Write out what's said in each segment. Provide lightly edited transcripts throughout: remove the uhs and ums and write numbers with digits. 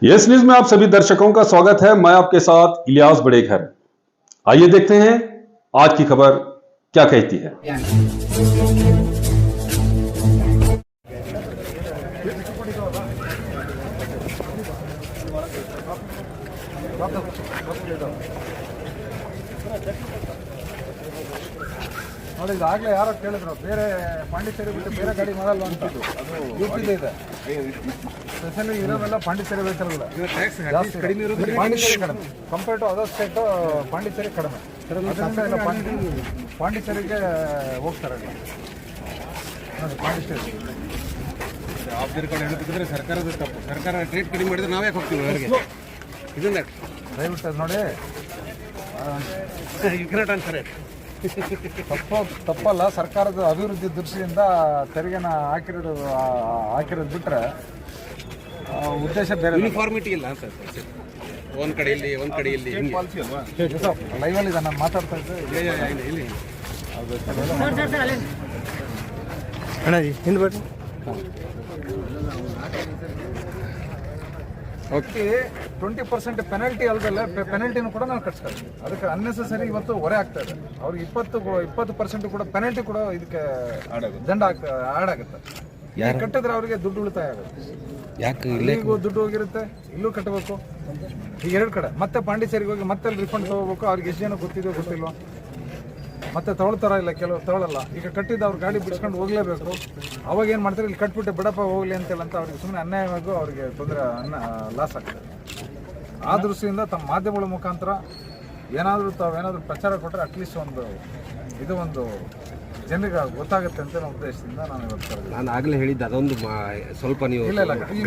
Yes news में आप सभी दर्शकों का स्वागत है। मैं आपके साथ इलियास बड़ेघर। आइए देखते हैं आज की खबर क्या कहती है। ನೋಡಿ, ಇದಾಗಲೇ ಯಾರೋ ಕೇಳಿದ್ರು, ಬೇರೆ ಪಾಂಡಿಚೇರಿ ಬಿಟ್ಟು ಬೇರೆ ಗಾಡಿ ಮಾಡಲ್ಲ ಅಂತಿದ್ದು. ಅದು ಯುಪಿದೆ ಇದೆ, ಸ್ಪೆಷಲಿ ಇರೋದೆಲ್ಲ ಪಾಂಡಿಚೇರಿ ವೆಹಿಕಲ್ಗಳು ಜಾಸ್ತಿ ಪಾಂಡಿಚೇರಿ ಕಡಿಮೆ compare to other state. Pondicherry ಕಡಿಮೆ, ಅದರಿಂದ ಪಾಂಡಿಚೇರಿಗೆ ಹೋಗ್ತಾರೆ. ನೋಡಿ, ಪಾಂಡಿಚೇರಿ ಜವಾಬ್ದಾರಿ ಕಡೆ ಹೇಳ್ಬೇಕಿದ್ರೆ ಸರ್ಕಾರದ ತಪ್ಪು. ಸರ್ಕಾರ ರೇಟ್ ಕಡಿಮೆ ಮಾಡಿದ್ರೆ ನಾವೇ ಹೋಗ್ತೀವಿ ಹೊರಗೆ. ಇದನ್ನ ದಯವಿಟ್ಟು ನೋಡಿ, ಯು ಕೆನಾಟ್ ಆನ್ಸರ್ ಇಟ್. ತಪ್ಪಲ್ಲ. ಸರ್ಕಾರದ ಅಭಿವೃದ್ಧಿ ದೃಷ್ಟಿಯಿಂದ ತೆರಿಗೆನ ಹಾಕಿರೋದು ಬಿಟ್ಟರೆ ಉದ್ದೇಶ ಬೇರೆ. ಯೂನಿಫಾರ್ಮಿಟಿ ಇಲ್ಲ ಅಂತ ಒಂದು ಕಡೆಯಲ್ಲಿ ಲೈವಲ್ಲಿ ಇದೆ, ನಾನು ಮಾತಾಡ್ತಾ ಇದ್ದೆ. ಹಿಂದೆ ಬರ್ರಿ. ಓಕೆ, 20% ಪೆನಲ್ಟಿ ಅಲ್ದಲ್ಲ, ಪೆನಲ್ಟಿನೂ ಕೂಡ ನಾವು ಕಟ್ಸ್ಕೊಳ್ತೀವಿ. ಅದಕ್ಕೆ ಅನ್ನೆಸೆಸರಿ ಇವತ್ತು ಹೊರೆ ಆಗ್ತಾ ಇದೆ. ಅವ್ರಿಗೆ 20% ಕೂಡ ಪೆನಲ್ಟಿ ಕೂಡ ಇದಕ್ಕೆ ದಂಡ ಆ್ಯಡ್ ಆಗುತ್ತೆ. ಕಟ್ಟಿದ್ರೆ ಅವರಿಗೆ ದುಡ್ಡು ಉಳಿತಾಯ ಆಗುತ್ತೆ. ಯಾಕೆ ಇಲ್ಲಿಗೂ ದುಡ್ಡು ಹೋಗಿರುತ್ತೆ, ಇಲ್ಲೂ ಕಟ್ಟಬೇಕು. ಈಗ ಎರಡು ಕಡೆ ಮತ್ತೆ ಪಾಂಡಿಚೇರಿಗೆ ಹೋಗಿ ಮತ್ತೆ ಅಲ್ಲಿ ರಿಫಂಡ್ ತೊಗೋಬೇಕು. ಅವ್ರಿಗೆ ಎಷ್ಟು ಜನ ಗೊತ್ತಿದೆಯೋ ಗೊತ್ತಿಲ್ವೋ, ಮತ್ತೆ ತೊಗೊಳ್ತಾರ ಇಲ್ಲ, ಕೆಲವು ತೊಗೊಳಲ್ಲ. ಈಗ ಕಟ್ಟಿದ್ದು ಅವ್ರ ಗಾಡಿ ಬಿಡಿಸ್ಕೊಂಡು ಹೋಗಲೇಬೇಕು. ಅವಾಗ ಏನು ಮಾಡ್ತಾರೆ, ಇಲ್ಲಿ ಕಟ್ಬಿಟ್ಟು ಬಿಡಪ್ಪ ಹೋಗ್ಲಿ ಅಂತೇಳಿ ಅವ್ರಿಗೆ ಸುಮ್ಮನೆ ಅನ್ಯಾಯವಾಗೂ ಅವ್ರಿಗೆ ತೊಂದರೆ ಲಾಸ್ ಆಗ್ತದೆ. ಆ ದೃಷ್ಟಿಯಿಂದ ತಮ್ಮ ಮಾಧ್ಯಮಗಳ ಮುಖಾಂತರ ತಾವೇನಾದರೂ ಪ್ರಚಾರ ಕೊಟ್ಟರೆ ಅಟ್ಲೀಸ್ಟ್ ಒಂದು ಜನರಿಗೆ ಗೊತ್ತಾಗುತ್ತೆ ಅಂತ ನಮ್ಮ ಉದ್ದೇಶದಿಂದ ನಾನು ಇವತ್ತು ನಾನು ಆಗಲೇ ಹೇಳಿದ್ದೆ. ಅದೊಂದು ಸ್ವಲ್ಪ ನೀವು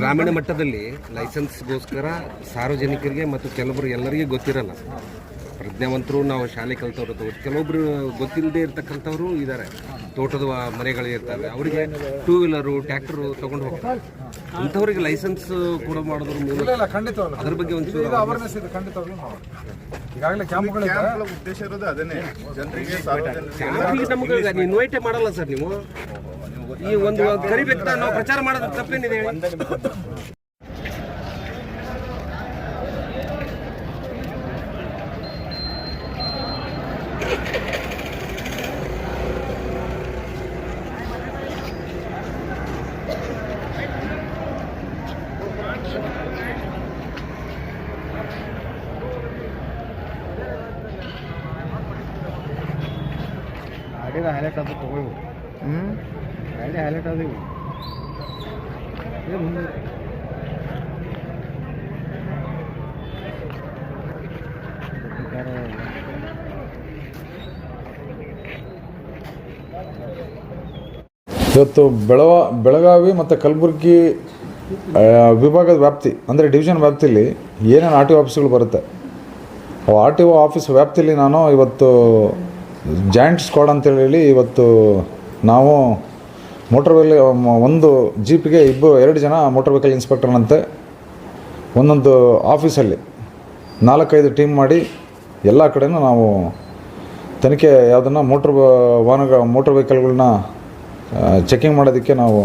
ಗ್ರಾಮೀಣ ಮಟ್ಟದಲ್ಲಿ ಲೈಸೆನ್ಸ್ಗೋಸ್ಕರ ಸಾರ್ವಜನಿಕರಿಗೆ ಮತ್ತು ಕೆಲವರು ಎಲ್ಲರಿಗೆ ಗೊತ್ತಿರಲ್ಲ. ಪ್ರಜ್ಞಾವಂತರು, ನಾವು ಶಾಲೆ ಕಲ್ತವ್ರು, ಕೆಲವೊಬ್ರು ಗೊತ್ತಿಲ್ಲದೆ ಇರ್ತಕ್ಕಂಥವ್ರು ಇದ್ದಾರೆ. ತೋಟದ ಮನೆಗಳು ಇರ್ತವೆ, ಅವರಿಗೆ 2 ವೀಲರು ಟ್ರ್ಯಾಕ್ಟರು ತೊಗೊಂಡು ಹೋಗ್ತಾರೆ. ಅಂಥವ್ರಿಗೆ ಲೈಸೆನ್ಸ್ ಕೂಡ ಮಾಡೋದ್ರ ಮೂಲಕ ಖಂಡಿತವಾಗ್ಲೂ ಅದ್ರ ಬಗ್ಗೆ ಒಂದು ಅವೇರ್ನೆಸ್ ಇದೆ. ಖಂಡಿತವಾಗ್ಲೂ ಈಗಾಗಲೇ ಕ್ಯಾಂಪ್ಗಳಿದೆ. ಉದ್ದೇಶ ಇರೋದು ಅದನ್ನೇ, ಜನರಿಗೆ ನಮಗೆ ನೀವು ಇನ್ವೈಟೇ ಮಾಡಲ್ಲ ಸರ್. ನೀವು ಈ ಒಂದು ಕರಿಬೇಕು, ನಾವು ಪ್ರಚಾರ ಮಾಡೋದು ತಪ್ಪೇನಿದೆ ಹೇಳಿ? ಗಾಡಿಗೆ ಹೈಲೈಟ್ ಅದು ತಗೊಳ್ಳಿ. ಗಾಡಿ ಹೈಲೈಟ್ ಅದು ಮುಂದೆ ಇವತ್ತು ಬೆಳಗಾವಿ ಮತ್ತು ಕಲಬುರಗಿ ವಿಭಾಗದ ವ್ಯಾಪ್ತಿ ಅಂದರೆ ಡಿವಿಷನ್ ವ್ಯಾಪ್ತಿಯಲ್ಲಿ ಏನೇನು ಆರ್ ಟಿ ಒ ಆಫೀಸ್ಗಳು ಬರುತ್ತೆ, ಆರ್ ಟಿ ಒ ಆಫೀಸ್ ವ್ಯಾಪ್ತಿಯಲ್ಲಿ ನಾನು ಇವತ್ತು ಜಾಯಿಂಟ್ ಸ್ಕ್ವಾಡ್ ಅಂತೇಳಿ ಇವತ್ತು ನಾವು ಮೋಟರ್ ವೆಹಿಕಲ್ ಒಂದು ಜೀಪಿಗೆ 2 ಜನ ಮೋಟರ್ ವೆಹಿಕಲ್ ಇನ್ಸ್ಪೆಕ್ಟರ್ನಂತೆ ಒಂದೊಂದು ಆಫೀಸಲ್ಲಿ 4-5 ಟೀಮ್ ಮಾಡಿ ಎಲ್ಲ ಕಡೆನೂ ನಾವು ತನಿಖೆ ಯಾವುದನ್ನು ಮೋಟರ್ ವೆಹಿಕಲ್ಗಳನ್ನ ಚೆಕಿಂಗ್ ಮಾಡೋದಕ್ಕೆ ನಾವು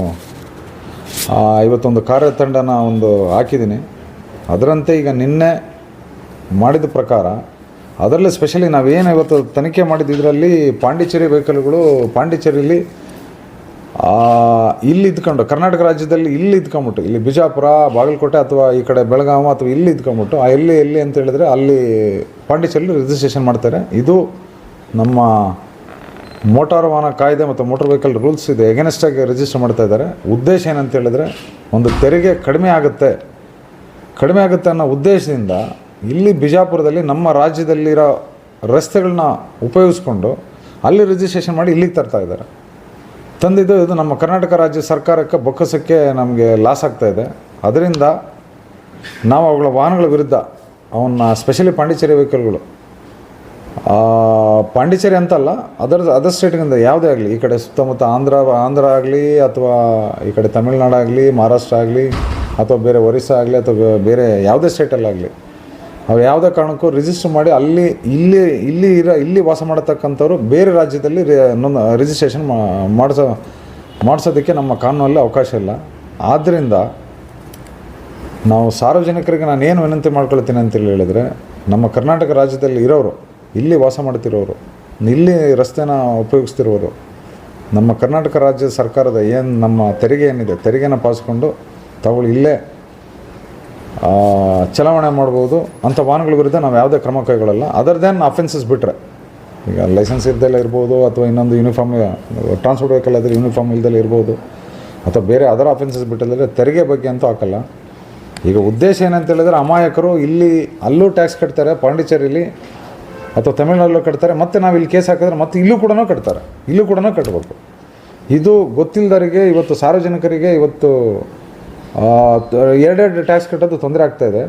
ಇವತ್ತೊಂದು ಕಾರ್ಯತಂಡನ ಹಾಕಿದ್ದೀನಿ. ಅದರಂತೆ ಈಗ ನಿನ್ನೆ ಮಾಡಿದ ಪ್ರಕಾರ ಅದರಲ್ಲಿ ಸ್ಪೆಷಲಿ ನಾವೇನು ಇವತ್ತು ತನಿಖೆ ಮಾಡಿದ್ದು ಇದರಲ್ಲಿ ಪಾಂಡಿಚೇರಿ ವೆಹಿಕಲ್ಗಳು ಪಾಂಡಿಚೇರಿಯಲ್ಲಿ ಇಲ್ಲಿ ಇದ್ಕೊಂಡು ಕರ್ನಾಟಕ ರಾಜ್ಯದಲ್ಲಿ ಇಲ್ಲಿ ಇದ್ಕೊಂಬಿಟ್ಟು ಇಲ್ಲಿ ಬಿಜಾಪುರ, ಬಾಗಲಕೋಟೆ ಅಥವಾ ಈ ಕಡೆ ಬೆಳಗಾವಿ ಅಥವಾ ಇಲ್ಲಿ ಇದ್ಕೊಂಬಿಟ್ಟು ಎಲ್ಲಿ ಅಂತ ಹೇಳಿದ್ರೆ ಅಲ್ಲಿ ಪಾಂಡಿಚೇರಿಯಲ್ಲಿ ರಿಜಿಸ್ಟ್ರೇಷನ್ ಮಾಡ್ತಾರೆ. ಇದು ನಮ್ಮ ಮೋಟಾರ್ ವಾಹನ ಕಾಯ್ದೆ ಮತ್ತು ಮೋಟರ್ ವೆಹಿಕಲ್ ರೂಲ್ಸ್ ಇದೆ, ಎಗೇನೆಸ್ಟಾಗಿ ರಿಜಿಸ್ಟರ್ ಮಾಡ್ತಾ ಇದ್ದಾರೆ. ಉದ್ದೇಶ ಏನಂತ ಹೇಳಿದ್ರೆ ಒಂದು ತೆರಿಗೆ ಕಡಿಮೆ ಆಗುತ್ತೆ ಅನ್ನೋ ಉದ್ದೇಶದಿಂದ ಇಲ್ಲಿ ಬಿಜಾಪುರದಲ್ಲಿ ನಮ್ಮ ರಾಜ್ಯದಲ್ಲಿರೋ ರಸ್ತೆಗಳನ್ನ ಉಪಯೋಗಿಸ್ಕೊಂಡು ಅಲ್ಲಿ ರಿಜಿಸ್ಟ್ರೇಷನ್ ಮಾಡಿ ಇಲ್ಲಿಗೆ ತರ್ತಾ ಇದ್ದಾರೆ. ಇದು ನಮ್ಮ ಕರ್ನಾಟಕ ರಾಜ್ಯ ಸರ್ಕಾರಕ್ಕೆ ಬೊಕ್ಕಸಕ್ಕೆ ನಮಗೆ ಲಾಸ್ ಆಗ್ತಾಯಿದೆ. ಅದರಿಂದ ನಾವು ಅವುಗಳ ವಾಹನಗಳ ವಿರುದ್ಧ ಸ್ಪೆಷಲಿ ಪಾಂಡಿಚೇರಿ ವೆಹಿಕಲ್ಗಳು, ಪಾಂಡಿಚೇರಿ ಅಂತಲ್ಲ, ಅದರ್ ಸ್ಟೇಟ್ಗಿಂದ ಯಾವುದೇ ಆಗಲಿ, ಈ ಕಡೆ ಸುತ್ತಮುತ್ತ ಆಂಧ್ರ ಆಗಲಿ ಅಥವಾ ಈ ಕಡೆ ತಮಿಳ್ನಾಡು ಆಗಲಿ, ಮಹಾರಾಷ್ಟ್ರ ಆಗಲಿ ಅಥವಾ ಬೇರೆ ಒರಿಸ್ಸಾ ಆಗಲಿ ಅಥವಾ ಬೇರೆ ಯಾವುದೇ ಸ್ಟೇಟಲ್ಲಾಗಲಿ, ಅವ್ರು ಯಾವುದೇ ಕಾರಣಕ್ಕೂ ರಿಜಿಸ್ಟರ್ ಮಾಡಿ ಇಲ್ಲಿ ವಾಸ ಮಾಡತಕ್ಕಂಥವ್ರು ಬೇರೆ ರಾಜ್ಯದಲ್ಲಿ ರಿಜಿಸ್ಟ್ರೇಷನ್ ಮಾಡಿಸೋದಕ್ಕೆ ನಮ್ಮ ಕಾನೂನಲ್ಲಿ ಅವಕಾಶ ಇಲ್ಲ. ಆದ್ದರಿಂದ ನಾವು ಸಾರ್ವಜನಿಕರಿಗೆ ನಾನು ಏನು ವಿನಂತಿ ಮಾಡ್ಕೊಳ್ತೀನಿ ಅಂತೇಳಿ ಹೇಳಿದರೆ, ನಮ್ಮ ಕರ್ನಾಟಕ ರಾಜ್ಯದಲ್ಲಿ ಇರೋರು, ಇಲ್ಲಿ ವಾಸ ಮಾಡ್ತಿರೋರು, ಇಲ್ಲಿ ರಸ್ತೆನ ಉಪಯೋಗಿಸ್ತಿರೋರು, ನಮ್ಮ ಕರ್ನಾಟಕ ರಾಜ್ಯ ಸರ್ಕಾರದ ಏನು ನಮ್ಮ ತೆರಿಗೆ ಏನಿದೆ, ತೆರಿಗೆನ ಪಾಲಿಸ್ಕೊಂಡು ತಾವುಗಳು ಇಲ್ಲೇ ಚಲಾವಣೆ ಮಾಡ್ಬೋದು. ಅಂಥ ವಾಹನಗಳ ವಿರುದ್ಧ ನಾವು ಯಾವುದೇ ಕ್ರಮ ಕೈಗೊಳ್ಳಲ್ಲ. ಅದರ್ ದೆನ್ ಅಫೆನ್ಸಸ್ ಬಿಟ್ಟರೆ, ಈಗ ಲೈಸೆನ್ಸ್ ಇಲ್ದೆಲ್ಲ ಇರ್ಬೋದು, ಅಥವಾ ಇನ್ನೊಂದು ಯೂನಿಫಾರ್ಮ್ ಟ್ರಾನ್ಸ್ಪೋರ್ಟ್ ವೆಹಿಕಲ್ ಆದರೆ ಯೂನಿಫಾರ್ಮ್ ಇಲ್ದೆಲ್ಲ ಇರ್ಬೋದು, ಅಥವಾ ಬೇರೆ ಅದರ್ ಅಫೆನ್ಸಸ್ ಬಿಟ್ಟಲ್ಲದೆ ತೆರಿಗೆ ಬಗ್ಗೆ ಅಂತೂ ಹಾಕಲ್ಲ. ಈಗ ಉದ್ದೇಶ ಏನಂತ ಹೇಳಿದ್ರೆ, ಅಮಾಯಕರು ಇಲ್ಲಿ ಅಲ್ಲೂ ಟ್ಯಾಕ್ಸ್ ಕಟ್ತಾರೆ, ಪಾಂಡಿಚೇರಿಲಿ ಅಥವಾ ತಮಿಳ್ನಾಡಲ್ಲೂ ಕಟ್ತಾರೆ, ಮತ್ತು ನಾವು ಇಲ್ಲಿ ಕೇಸ್ ಹಾಕಿದ್ರೆ ಮತ್ತೆ ಇಲ್ಲೂ ಕೂಡ ಕಟ್ತಾರೆ, ಇಲ್ಲೂ ಕೂಡ ಕಟ್ಟಬೇಕು. ಇದು ಗೊತ್ತಿಲ್ಲದವರಿಗೆ, ಇವತ್ತು ಸಾರ್ವಜನಿಕರಿಗೆ ಇವತ್ತು ಎರಡೆರಡು ಟ್ಯಾಕ್ಸ್ ಕಟ್ಟೋದು ತೊಂದರೆ ಆಗ್ತಾಯಿದೆ.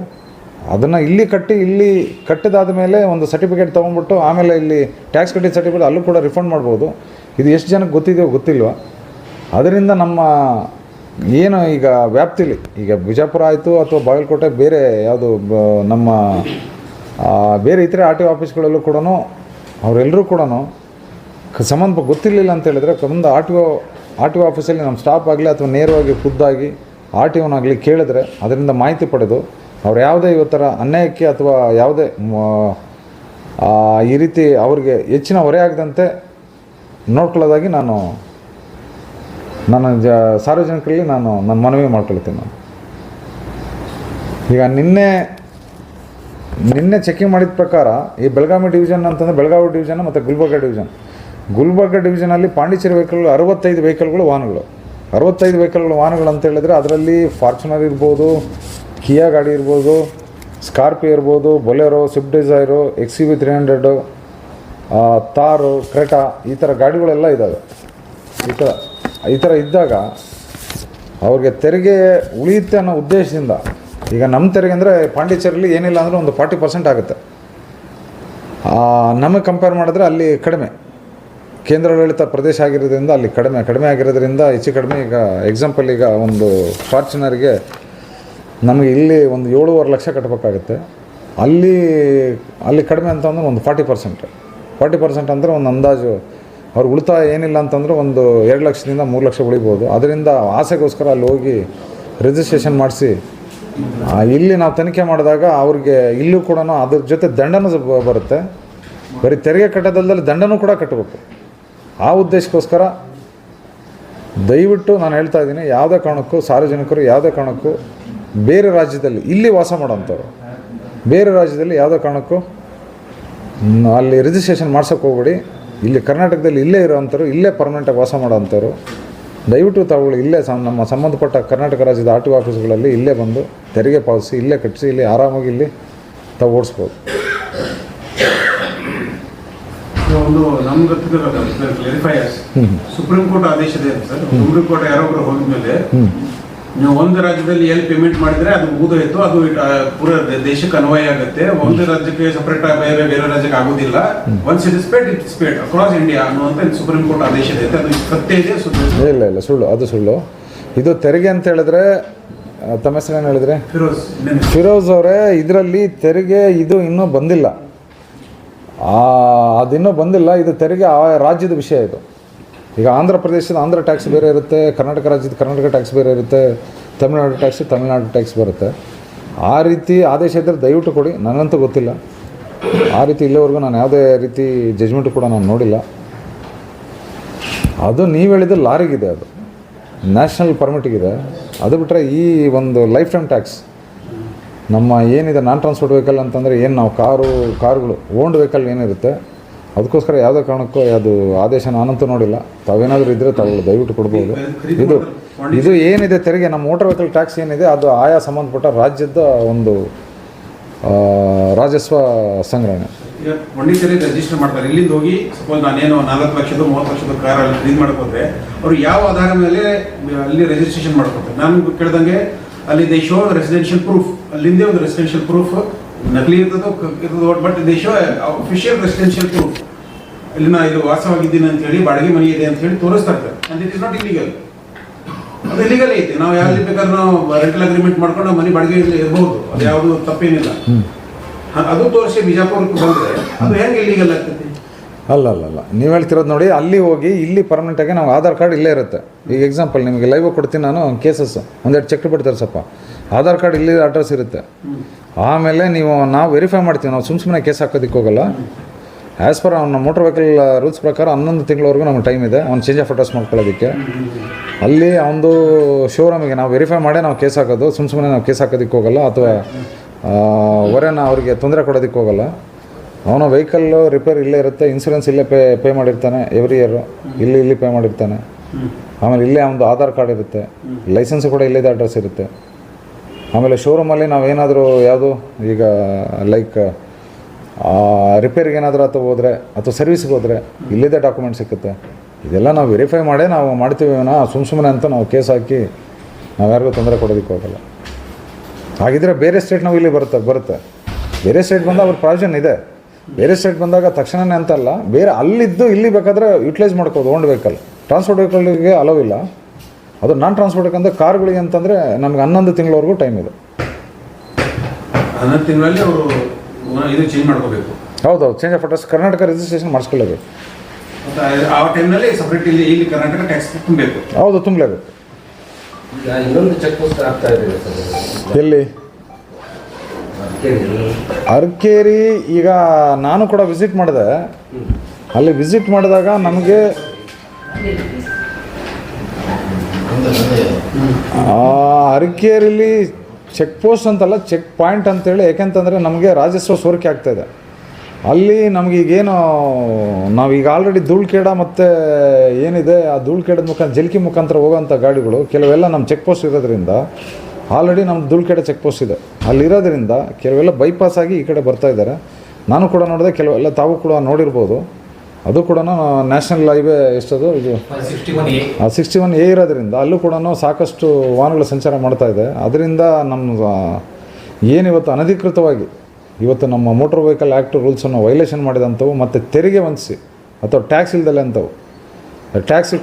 ಅದನ್ನು ಇಲ್ಲಿ ಕಟ್ಟಿ, ಇಲ್ಲಿ ಕಟ್ಟಿದಾದ ಮೇಲೆ ಒಂದು ಸರ್ಟಿಫಿಕೇಟ್ ತೊಗೊಂಡ್ಬಿಟ್ಟು ಆಮೇಲೆ ಇಲ್ಲಿ ಟ್ಯಾಕ್ಸ್ ಕಟ್ಟಿದ ಸರ್ಟಿಫಿಕೇಟ್ ಅಲ್ಲೂ ಕೂಡ ರಿಫಂಡ್ ಮಾಡ್ಬೋದು. ಇದು ಎಷ್ಟು ಜನಕ್ಕೆ ಗೊತ್ತಿದೆಯೋ ಗೊತ್ತಿಲ್ವ. ಅದರಿಂದ ನಮ್ಮ ಏನು ಈಗ ವ್ಯಾಪ್ತಿಲಿ, ಈಗ ಬಿಜಾಪುರ ಆಯಿತು ಅಥವಾ ಬಾಗಲಕೋಟೆ, ಬೇರೆ ಯಾವುದು ನಮ್ಮ ಬೇರೆ ಇತರೆ ಆರ್ ಟಿ ಒ ಆಫೀಸ್ಗಳಲ್ಲೂ ಕೂಡ ಅವರೆಲ್ಲರೂ ಕೂಡ ಗೊತ್ತಿರಲಿಲ್ಲ ಅಂತ ಹೇಳಿದ್ರೆ, ಒಂದು ಆರ್ ಟಿ ಒ ಆಫೀಸಲ್ಲಿ ನಮ್ಮ ಸ್ಟಾಫ್ ಆಗಲಿ ಅಥವಾ ನೇರವಾಗಿ ಖುದ್ದಾಗಿ ಆರ್ ಟಿ ಒನಾಗಲಿ ಕೇಳಿದ್ರೆ ಅದರಿಂದ ಮಾಹಿತಿ ಪಡೆದು ಅವ್ರು ಯಾವುದೇ ಇವತ್ತರ ಅನ್ಯಾಯಕ್ಕೆ ಅಥವಾ ಯಾವುದೇ ಈ ರೀತಿ ಅವ್ರಿಗೆ ಹೆಚ್ಚಿನ ಹೊರೆ ಆಗದಂತೆ ನೋಡ್ಕೊಳ್ಳೋದಾಗಿ ನಾನು ಸಾರ್ವಜನಿಕರಲ್ಲಿ ನನ್ನ ಮನವಿ ಮಾಡ್ಕೊಳ್ತೀನಿ. ನಾನು ಈಗ ನಿನ್ನೆ ಚೆಕಿಂಗ್ ಮಾಡಿದ ಪ್ರಕಾರ ಈ ಬೆಳಗಾವಿ ಡಿವಿಷನ್ ಅಂತಂದರೆ ಬೆಳಗಾವಿ ಡಿವಿಷನ್ ಮತ್ತು ಗುಲ್ಬರ್ಗ ಡಿವಿಷನಲ್ಲಿ ಪಾಂಡಿಚೇರಿ ವೆಹಿಕಲ್ಗಳು 65 ವೆಹಿಕಲ್ಗಳು ವಾಹನಗಳು ಅಂತ ಹೇಳಿದ್ರೆ, ಅದರಲ್ಲಿ ಫಾರ್ಚುನರ್ ಇರ್ಬೋದು, ಕಿಯಾ ಗಾಡಿ ಇರ್ಬೋದು, ಸ್ಕಾರ್ಪಿಯೋ ಇರ್ಬೋದು, ಬೊಲೆರೋ, ಸ್ವಿಫ್ಟ್ ಡಿಸೈರು, XUV 300, ತಾರು, ಕ್ರೆಟಾ, ಈ ಥರ ಗಾಡಿಗಳೆಲ್ಲ ಇದ್ದಾವೆ. ಈ ಥರ ಇದ್ದಾಗ ಅವ್ರಿಗೆ ತೆರಿಗೆ ಉಳಿಯುತ್ತೆ ಅನ್ನೋ ಉದ್ದೇಶದಿಂದ, ಈಗ ನಮ್ಮ ತೆರಿಗೆ ಅಂದರೆ ಪಾಂಡಿಚೇರಿಯಲ್ಲಿ ಏನಿಲ್ಲ ಅಂದರೆ ಒಂದು 40% ಆಗುತ್ತೆ. ನಮಗೆ ಕಂಪೇರ್ ಮಾಡಿದ್ರೆ ಅಲ್ಲಿ ಕಡಿಮೆ, ಕೇಂದ್ರಾಡಳಿತ ಪ್ರದೇಶ ಆಗಿರೋದ್ರಿಂದ ಅಲ್ಲಿ ಕಡಿಮೆ ಆಗಿರೋದ್ರಿಂದ ಹೆಚ್ಚು ಕಡಿಮೆ. ಈಗ ಎಕ್ಸಾಂಪಲ್, ಈಗ ಒಂದು ಫಾರ್ಚುನರ್ಗೆ ನಮಗೆ ಇಲ್ಲಿ ಒಂದು 7.5 ಲಕ್ಷ ಕಟ್ಟಬೇಕಾಗುತ್ತೆ. ಅಲ್ಲಿ ಕಡಿಮೆ ಅಂತಂದ್ರೆ ಒಂದು 40% ಅಂದರೆ ಒಂದು ಅಂದಾಜು ಅವ್ರಿಗೆ ಉಳಿತಾಯ ಏನಿಲ್ಲ ಅಂತಂದರೆ ಒಂದು 2 ಲಕ್ಷದಿಂದ 3 ಲಕ್ಷ ಉಳಿಬೋದು. ಅದರಿಂದ ಆಸೆಗೋಸ್ಕರ ಅಲ್ಲಿ ಹೋಗಿ ರಿಜಿಸ್ಟ್ರೇಷನ್ ಮಾಡಿಸಿ ಇಲ್ಲಿ ನಾವು ತನಿಖೆ ಮಾಡಿದಾಗ ಅವ್ರಿಗೆ ಇಲ್ಲೂ ಕೂಡ ಅದ್ರ ಜೊತೆ ದಂಡನೂ ಬರುತ್ತೆ. ಬರೀ ತೆರಿಗೆ ಕಟ್ಟೋದಲ್ಲದೆ ದಂಡನೂ ಕೂಡ ಕಟ್ಟಬೇಕು. ಆ ಉದ್ದೇಶಕ್ಕೋಸ್ಕರ ದಯವಿಟ್ಟು ನಾನು ಹೇಳ್ತಾ ಇದ್ದೀನಿ, ಯಾವುದೇ ಕಾರಣಕ್ಕೂ ಸಾರ್ವಜನಿಕರು ಯಾವುದೇ ಕಾರಣಕ್ಕೂ ಬೇರೆ ರಾಜ್ಯದಲ್ಲಿ ಇಲ್ಲಿ ವಾಸ ಮಾಡೋಂಥವ್ರು ಬೇರೆ ರಾಜ್ಯದಲ್ಲಿ ಯಾವುದೇ ಕಾರಣಕ್ಕೂ ಅಲ್ಲಿ ರಿಜಿಸ್ಟ್ರೇಷನ್ ಮಾಡ್ಸೋಕ್ಕೆ ಹೋಗ್ಬೇಡಿ. ಇಲ್ಲಿ ಕರ್ನಾಟಕದಲ್ಲಿ ಇಲ್ಲೇ ಇರೋವಂಥವ್ರು, ಇಲ್ಲೇ ಪರ್ಮನೆಂಟಾಗಿ ವಾಸ ಮಾಡೋವಂಥವ್ರು ದಯವಿಟ್ಟು ತಾವುಗಳು ಇಲ್ಲೇ ನಮ್ಮ ಸಂಬಂಧಪಟ್ಟ ಕರ್ನಾಟಕ ರಾಜ್ಯದ ಆರ್ ಟಿ ಒ ಆಫೀಸ್ಗಳಲ್ಲಿ ಇಲ್ಲೇ ಬಂದು ತೆರಿಗೆ ಪಾವತಿಸಿ, ಇಲ್ಲೇ ಕಟ್ಟಿಸಿ, ಇಲ್ಲಿ ಆರಾಮಾಗಿ ಇಲ್ಲಿ ತಾವು ಓಡಿಸ್ಬೋದು. ಒಂದು ನಮ್ಗೆ ಗೊತ್ತಿರೋ ಕ್ಲಾರಿಫೈಯರ್ಸ್, ಸುಪ್ರೀಂ ಕೋರ್ಟ್ ಆದೇಶ ಇದೆ ಸರ್. ಸುಪ್ರೀಂ ಕೋರ್ಟ್ ಯಾರೊಬ್ರು ಹೋದ್ಮೇಲೆ ನೀವು ಒಂದು ರಾಜ್ಯದಲ್ಲಿ ಎಲ್ಲಿ ಪೇಮೆಂಟ್ ಮಾಡಿದ್ರೆ ಅದು ಮುಗಿದೋಯ್ತು, ಅದು ಪೂರ ದೇಶಕ್ಕೆ ಅನ್ವಯ ಆಗುತ್ತೆ. ಒಂದು ರಾಜ್ಯಕ್ಕೆ ಸಪರೇಟ್ ಬೇರೆ ರಾಜ್ಯಕ್ಕೆ ಆಗೋದಿಲ್ಲ. Once it is paid across India ಅನ್ನುವಂತ ಸುಪ್ರೀಂ ಕೋರ್ಟ್ ಆದೇಶ ಇದೆ. ಅದು ಸತ್ಯ ಇದೆ? ಇಲ್ಲ, ಸುಳ್ಳು. ಅದು ಸುಳ್ಳು. ಇದು ತೆರಿಗೆ ಅಂತ ಹೇಳಿದ್ರೆ, ತಮ್ಮ ಹೆಸರು ಏನು ಹೇಳಿದ್ರೆ? ಫಿರೋಜ್ ಅವರೇ, ಇದರಲ್ಲಿ ತೆರಿಗೆ ಇದು ಇನ್ನೂ ಬಂದಿಲ್ಲ. ಅದಿನ್ನೂ ಬಂದಿಲ್ಲ. ಇದು ತೆರಿಗೆ ಆ ರಾಜ್ಯದ ವಿಷಯ. ಇದು ಈಗ ಆಂಧ್ರ ಪ್ರದೇಶದ ಆಂಧ್ರ ಟ್ಯಾಕ್ಸ್ ಬೇರೆ ಇರುತ್ತೆ, ಕರ್ನಾಟಕ ರಾಜ್ಯದ ಕರ್ನಾಟಕ ಟ್ಯಾಕ್ಸ್ ಬೇರೆ ಇರುತ್ತೆ, ತಮಿಳ್ನಾಡು ಟ್ಯಾಕ್ಸ್ ಬರುತ್ತೆ. ಆ ರೀತಿ ಆದೇಶ ಇದ್ದರೆ ದಯವಿಟ್ಟು ಕೊಡಿ. ನನಗಂತೂ ಗೊತ್ತಿಲ್ಲ ಆ ರೀತಿ. ಇಲ್ಲಿವರೆಗೂ ನಾನು ಯಾವುದೇ ರೀತಿ ಜಜ್ಮೆಂಟು ಕೂಡ ನಾನು ನೋಡಿಲ್ಲ. ಅದು ನೀವು ಹೇಳಿದ್ದು ಲಾರಿಗಿದೆ, ಅದು ನ್ಯಾಷನಲ್ ಪರ್ಮಿಟಿಗಿದೆ. ಅದು ಬಿಟ್ಟರೆ ಈ ಒಂದು ಲೈಫ್ ಟೈಮ್ ಟ್ಯಾಕ್ಸ್ ನಮ್ಮ ಏನಿದೆ ನಾನ್ ಟ್ರಾನ್ಸ್ಪೋರ್ಟ್ ವೆಹಿಕಲ್ ಅಂತಂದರೆ ಏನು ನಾವು ಕಾರುಗಳು ಓನ್ಡ್ ವೆಹಿಕಲ್ ಏನಿರುತ್ತೆ ಅದಕ್ಕೋಸ್ಕರ ಯಾವುದೇ ಕಾರಣಕ್ಕೂ ಅದು ಆದೇಶ ನಾನಂತೂ ನೋಡಿಲ್ಲ. ತಾವೇನಾದರೂ ಇದ್ದರೆ ತಾವು ದಯವಿಟ್ಟು ಕೊಡ್ಬೋದು. ಇದು ಏನಿದೆ ತೆರಿಗೆ, ನಮ್ಮ ಮೋಟರ್ ವೆಹಿಕಲ್ ಟ್ಯಾಕ್ಸ್ ಏನಿದೆ ಅದು ಆಯಾ ಸಂಬಂಧಪಟ್ಟ ರಾಜ್ಯದ ಒಂದು ರಾಜಸ್ವ ಸಂಗ್ರಹಣೆ. ಪಾಂಡಿಚೇರಿ ರಿಜಿಸ್ಟರ್ ಮಾಡ್ತಾರೆ. ಇಲ್ಲಿಂದ ಹೋಗಿ ಸಪೋಸ್ ನಾನೇನು 4 ಲಕ್ಷದ 30 ಲಕ್ಷದ ಕಾರ್ ಅಲ್ಲಿ ಖರೀದಿ ಮಾಡ್ಕೋದ್ರೆ ಅವರು ಯಾವ ಆಧಾರ ಮೇಲೆ ಅಲ್ಲಿ ರಿಜಿಸ್ಟ್ರೇಷನ್ ಮಾಡ್ಕೊತಾರೆ? ನಾನು ಕೇಳ್ದಂಗೆ ಅಲ್ಲಿ ದೇ ಶೋ ರೆಸಿಡೆನ್ಷಿಯಲ್ ಪ್ರೂಫ್, ಅಲ್ಲಿಂದೇ ಒಂದು ರೆಸಿಡೆನ್ಷಿಯಲ್ ಪ್ರೂಫ್ ನಕಲಿ ಇರ್ತದೋ but they show official residential proof. ಇಲ್ಲಿ ನಾ ಇದು ವಾಸವಾಗಿದ್ದೀನಿ ಅಂತ ಹೇಳಿ, ಬಾಡಿಗೆ ಮನೆ ಇದೆ ಅಂತ ಹೇಳಿ ತೋರಿಸ್ತಾ ಇರ್ತಾರೆ. And it is not illegal. ಅದು ಇಲ್ಲಿಗಲ್ ಐತಿ. ನಾವು ಯಾವ್ದು ಬೇಕಾದ್ರೆ ನಾವು ರೆಂಟಲ್ ಅಗ್ರಿಮೆಂಟ್ ಮಾಡ್ಕೊಂಡು ನಾವು ಮನೆ ಬಾಡಿಗೆ ಇರಬಹುದು, ಅದು ಯಾವುದು ತಪ್ಪೇನಿಲ್ಲ. ಅದು ತೋರಿಸಿ ಬಿಜಾಪುರಕ್ಕೆ ಬಂದರೆ ಅದು ಹೆಂಗೆ ಇಲ್ಲಿಗಲ್ ಆಗ್ತೈತಿ? ಅಲ್ಲ, ನೀವು ಹೇಳ್ತಿರೋದು ನೋಡಿ, ಅಲ್ಲಿ ಹೋಗಿ ಇಲ್ಲಿ ಪರ್ಮನೆಂಟಾಗಿ ನಾವು ಆಧಾರ್ ಕಾರ್ಡ್ ಇಲ್ಲೇ ಇರುತ್ತೆ. ಈಗ ಎಕ್ಸಾಂಪಲ್ ನಿಮಗೆ ಲೈವ್ ಕೊಡ್ತೀನಿ ನಾನು. ಕೇಸಸ್ ಒಂದೆರಡು ಚೆಕ್ ಬಿಡ್ತಾರೆ ಸ್ವಲ್ಪ. ಆಧಾರ್ ಕಾರ್ಡ್ ಇಲ್ಲಿ ಅಡ್ರೆಸ್ ಇರುತ್ತೆ. ಆಮೇಲೆ ನಾವು ವೆರಿಫೈ ಮಾಡ್ತೀವಿ, ನಾವು ಸುಮ್ಮನೆ ಕೇಸ್ ಹಾಕೋದಕ್ಕೆ ಹೋಗಲ್ಲ. ಆ್ಯಸ್ ಪರ್ ಅವ್ನ ಮೋಟರ್ ವೆಹಿಕಲ್ ರೂಲ್ಸ್ ಪ್ರಕಾರ 11 ತಿಂಗಳವರೆಗೂ ನಮ್ಗೆ ಟೈಮ್ ಇದೆ ಅವ್ನು ಚೇಂಜ್ ಆಫ್ ಅಡ್ರೆಸ್ ಮಾಡ್ಕೊಳ್ಳೋದಕ್ಕೆ. ಅಲ್ಲಿ ಅವನದು ಶೋರೂಮಿಗೆ ನಾವು ವೆರಿಫೈ ಮಾಡೇ ನಾವು ಕೇಸ್ ಹಾಕೋದು, ಸುಮ್ಮನೆ ನಾವು ಕೇಸ್ ಹಾಕೋದಕ್ಕೆ ಹೋಗಲ್ಲ ಅಥವಾ ಹೊರೆನ ಅವ್ರಿಗೆ ತೊಂದರೆ ಕೊಡೋದಕ್ಕೆ ಹೋಗಲ್ಲ. ಅವನ ವೆಹಿಕಲ್ಲು ರಿಪೇರ್ ಇಲ್ಲೇ ಇರುತ್ತೆ, ಇನ್ಸೂರೆನ್ಸ್ ಇಲ್ಲೇ ಪೇ ಮಾಡಿರ್ತಾನೆ ಎವ್ರಿ ಇಯರು, ಇಲ್ಲಿ ಪೇ ಮಾಡಿರ್ತಾನೆ. ಆಮೇಲೆ ಇಲ್ಲೇ ಅವನದು ಆಧಾರ್ ಕಾರ್ಡ್ ಇರುತ್ತೆ, ಲೈಸೆನ್ಸ್ ಕೂಡ ಇಲ್ಲಿದೆ ಅಡ್ರೆಸ್ ಇರುತ್ತೆ. ಆಮೇಲೆ ಶೋರೂಮಲ್ಲಿ ನಾವೇನಾದರೂ ಯಾವುದು ಈಗ ಲೈಕ್ ರಿಪೇರಿಗೆ ಏನಾದರೂ ಅಥವಾ ಹೋದರೆ ಅಥವಾ ಸರ್ವಿಸ್ಗೆ ಹೋದರೆ ಇಲ್ಲಿದೆ ಡಾಕ್ಯುಮೆಂಟ್ ಸಿಕ್ಕುತ್ತೆ. ಇದೆಲ್ಲ ನಾವು ವೆರಿಫೈ ಮಾಡೇ ನಾವು ಮಾಡ್ತೀವಿ. ಸುಮ್ಮನೆ ಅಂತ ನಾವು ಕೇಸ್ ಹಾಕಿ ನಾವು ಯಾರಿಗೂ ತೊಂದರೆ ಕೊಡೋದಕ್ಕೆ ಹೋಗಲ್ಲ. ಹಾಗಿದ್ರೆ ಬೇರೆ ಸ್ಟೇಟ್ ನಾವು ಇಲ್ಲಿ ಬರುತ್ತೆ ಬೇರೆ ಸ್ಟೇಟ್ ಬಂದಾಗ ಅವ್ರ ಪ್ರಾವಿಷನ್ ಇದೆ. ಬೇರೆ ಸ್ಟೇಟ್ ಬಂದಾಗ ತಕ್ಷಣವೇ ಅಂತಲ್ಲ, ಬೇರೆ ಅಲ್ಲಿದ್ದು ಇಲ್ಲಿ ಬೇಕಾದರೆ ಯೂಟಿಲೈಸ್ ಮಾಡ್ಕೋದು ಓನ್ ವೆಹಿಕಲ್. ಟ್ರಾನ್ಸ್ಪೋರ್ಟ್ ವೆಹಿಕಲ್ಗೆ ಅಲೋ ಇಲ್ಲ. ಅದು ನಾನ್ ಟ್ರಾನ್ಸ್ಪೋರ್ಟ್ ಯಾಕಂದರೆ ಕಾರ್ಗಳಿಗೆ ಅಂತಂದರೆ ನಮ್ಗೆ 11 ತಿಂಗಳವರೆಗೂ ಟೈಮ್ ಇದೆ. 11 ತಿಂಗಳಲ್ಲಿ ಅವರು ಇದು ಚೇಂಜ್ ಮಾಡ್ಕೋಬೇಕು. ಹೌದು, change of address Karnataka registration ಮಾಡಿಸ್ಕೊಳ್ಳೇಬೇಕು. ಆ ಟೈಮ್ನಲ್ಲಿ ಸಪ್ರೇಟ್ ಇಲ್ಲಿ ಕರ್ನಾಟಕ ಟ್ಯಾಕ್ಸ್ ತುಂಬಬೇಕು. ಹೌದು, ತುಂಬಲೇಬೇಕು. ಈಗ ಇನ್ನೊಂದು ಚೆಕ್ ಪೋಸ್ಟ್ ಆಗ್ತಾ ಇದೆ ಸರ್ ಎಲ್ಲಿ? ಅರ್ಕೇರಿ. ಈಗ ನಾನು ಕೂಡ ವಿಸಿಟ್ ಮಾಡಿದೆ. ಅಲ್ಲಿ ವಿಸಿಟ್ ಮಾಡಿದಾಗ ನಮಗೆ ಅರ್ಕೇರಿಲಿ ಚೆಕ್ ಪೋಸ್ಟ್ ಅಂತಲ್ಲ, ಚೆಕ್ ಪಾಯಿಂಟ್ ಅಂತೇಳಿ. ಯಾಕೆಂತಂದರೆ ನಮಗೆ ರಾಜಸ್ವ ಸೋರಿಕೆ ಆಗ್ತಾಯಿದೆ ಅಲ್ಲಿ. ನಮಗೀಗೇನು ನಾವೀಗ ಆಲ್ರೆಡಿ ಧೂಳ್ಖೇಡ ಮತ್ತು ಏನಿದೆ ಆ ಧೂಳ್ಖೇಡದ ಮುಖಾಂತರ ಜಲ್ಕಿ ಮುಖಾಂತರ ಹೋಗೋಂಥ ಗಾಡಿಗಳು ಕೆಲವೆಲ್ಲ ನಮ್ಮ ಚೆಕ್ ಪೋಸ್ಟ್ ಇರೋದ್ರಿಂದ, ಆಲ್ರೆಡಿ ನಮ್ಮ ಧೂಳ್ಖೇಡ ಚೆಕ್ ಪೋಸ್ಟ್ ಇದೆ ಅಲ್ಲಿರೋದ್ರಿಂದ ಕೆಲವೆಲ್ಲ ಬೈಪಾಸ್ ಆಗಿ ಈ ಕಡೆ ಬರ್ತಾಯಿದ್ದಾರೆ. ನಾನು ಕೂಡ ನೋಡಿದೆ, ಕೆಲವೆಲ್ಲ ತಾವು ಕೂಡ ನೋಡಿರ್ಬೋದು. ಅದು ಕೂಡ ನ್ಯಾಷನಲ್ ಹೈವೇ ಎಷ್ಟದು ಇದು 61A ಇರೋದ್ರಿಂದ ಅಲ್ಲೂ ಕೂಡ ಸಾಕಷ್ಟು ವಾಹನಗಳು ಸಂಚಾರ ಮಾಡ್ತಾಯಿದೆ. ಅದರಿಂದ ನಮ್ಮ ಏನಿವತ್ತು ಅನಧಿಕೃತವಾಗಿ ಇವತ್ತು ನಮ್ಮ ಮೋಟರ್ ವೆಹಿಕಲ್ ಆ್ಯಕ್ಟ್ ರೂಲ್ಸನ್ನು ವೈಲೇಷನ್ ಮಾಡಿದಂಥವು ಮತ್ತು ತೆರಿಗೆ ವಂಚಿಸಿ ಅಥವಾ ಟ್ಯಾಕ್ಸ್ ಇಲ್ದಲೆ ಅಂಥವು,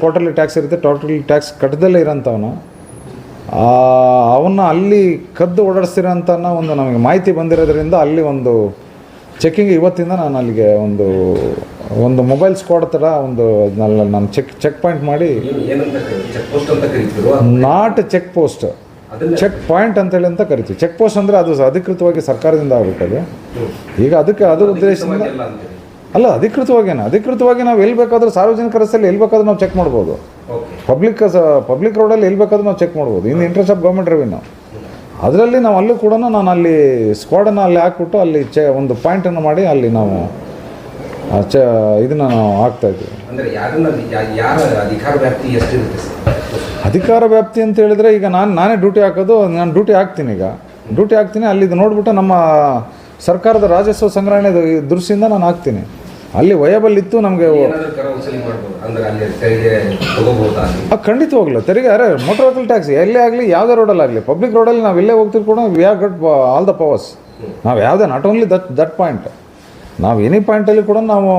ಕ್ವಾರ್ಟರ್ಲಿ ಟ್ಯಾಕ್ಸ್ ಇರುತ್ತೆ, ಟೋಟಲಿ ಟ್ಯಾಕ್ಸ್ ಕಟ್ಟದಲ್ಲೇ ಇರೋಂಥವನ್ನ ಅವನ್ನ ಅಲ್ಲಿ ಕದ್ದು ಓಡಾಡಿಸ್ತಿರೋಂಥ ಒಂದು ನಮಗೆ ಮಾಹಿತಿ ಬಂದಿರೋದ್ರಿಂದ ಅಲ್ಲಿ ಒಂದು ಚೆಕ್ಕಿಂಗ್ ಇವತ್ತಿಂದ ನಾನು ಅಲ್ಲಿಗೆ ಒಂದು ಮೊಬೈಲ್ ಸ್ಕ್ವಾಡ್ ಥರ ನಾನು ಚೆಕ್ ಪಾಯಿಂಟ್ ಮಾಡಿ, not check post, check point ಅಂತೇಳಿ ಅಂತ ಕರಿತೀವಿ. ಚೆಕ್ ಪೋಸ್ಟ್ ಅಂದರೆ ಅದು ಅಧಿಕೃತವಾಗಿ ಸರ್ಕಾರದಿಂದ ಆಗಬೇಕದು. ಈಗ ಅದು ಉದ್ದೇಶದಿಂದ ಅಧಿಕೃತವಾಗಿ ನಾವು ಎಲ್ಲಿ ಬೇಕಾದರೂ ಸಾರ್ವಜನಿಕ ರಸ್ತೆಯಲ್ಲಿ ಎಲ್ಲಿ ಬೇಕಾದ್ರೂ ನಾವು ಚೆಕ್ ಮಾಡ್ಬೋದು. ಪಬ್ಲಿಕ್ ರೋಡಲ್ಲಿ ಎಲ್ಲಿ ಬೇಕಾದ್ರೂ ನಾವು ಚೆಕ್ ಮಾಡ್ಬೋದು ಇನ್ ಇಂಟ್ರೆಸ್ಟ್ ಆಫ್ ಗೌರ್ಮೆಂಟ್ ರೆವಿನ್ಯೂ. ಅದರಲ್ಲಿ ನಾವು ಅಲ್ಲೂ ಕೂಡ ನಾನು ಅಲ್ಲಿ ಸ್ಕ್ವಾಡನ್ನು ಅಲ್ಲಿ ಹಾಕ್ಬಿಟ್ಟು ಅಲ್ಲಿ ಒಂದು ಪಾಯಿಂಟನ್ನು ಮಾಡಿ ಅಲ್ಲಿ ನಾವು ಇದನ್ನು ನಾವು ಹಾಕ್ತಾಯಿದ್ದೀವಿ. ಅಧಿಕಾರ ವ್ಯಾಪ್ತಿ ಅಂತ ಹೇಳಿದ್ರೆ ಈಗ ನಾನೇ ಡ್ಯೂಟಿ ಹಾಕೋದು, ನಾನು ಡ್ಯೂಟಿ ಹಾಕ್ತೀನಿ ಅಲ್ಲಿದ್ದು ನೋಡ್ಬಿಟ್ಟು ನಮ್ಮ ಸರ್ಕಾರದ ರಾಜಸ್ವ ಸಂಗ್ರಹಣೆ ದೃಷ್ಟಿಯಿಂದ ನಾನು ಹಾಕ್ತೀನಿ. ಅಲ್ಲಿ ವಯಬಲ್ ಇತ್ತು ನಮಗೆ ಖಂಡಿತವಾಗ್ಲು ತೆರಿಗೆ. ಮೋಟರ್ ವೆಹಿಕಲ್ ಟ್ಯಾಕ್ಸ್ ಎಲ್ಲೇ ಆಗಲಿ ಯಾವುದೇ ರೋಡಲ್ಲಾಗಲಿ, ಪಬ್ಲಿಕ್ ರೋಡಲ್ಲಿ ನಾವು ಎಲ್ಲೇ ಹೋಗ್ತಿರ್ ಕೂಡ we have got all the powers. ನಾವು ಯಾವುದೇ ನಾಟ್ ಓನ್ಲಿ ದಟ್ ಪಾಯಿಂಟ್, ನಾವು ಎನಿ ಪಾಯಿಂಟಲ್ಲಿ ಕೂಡ ನಾವು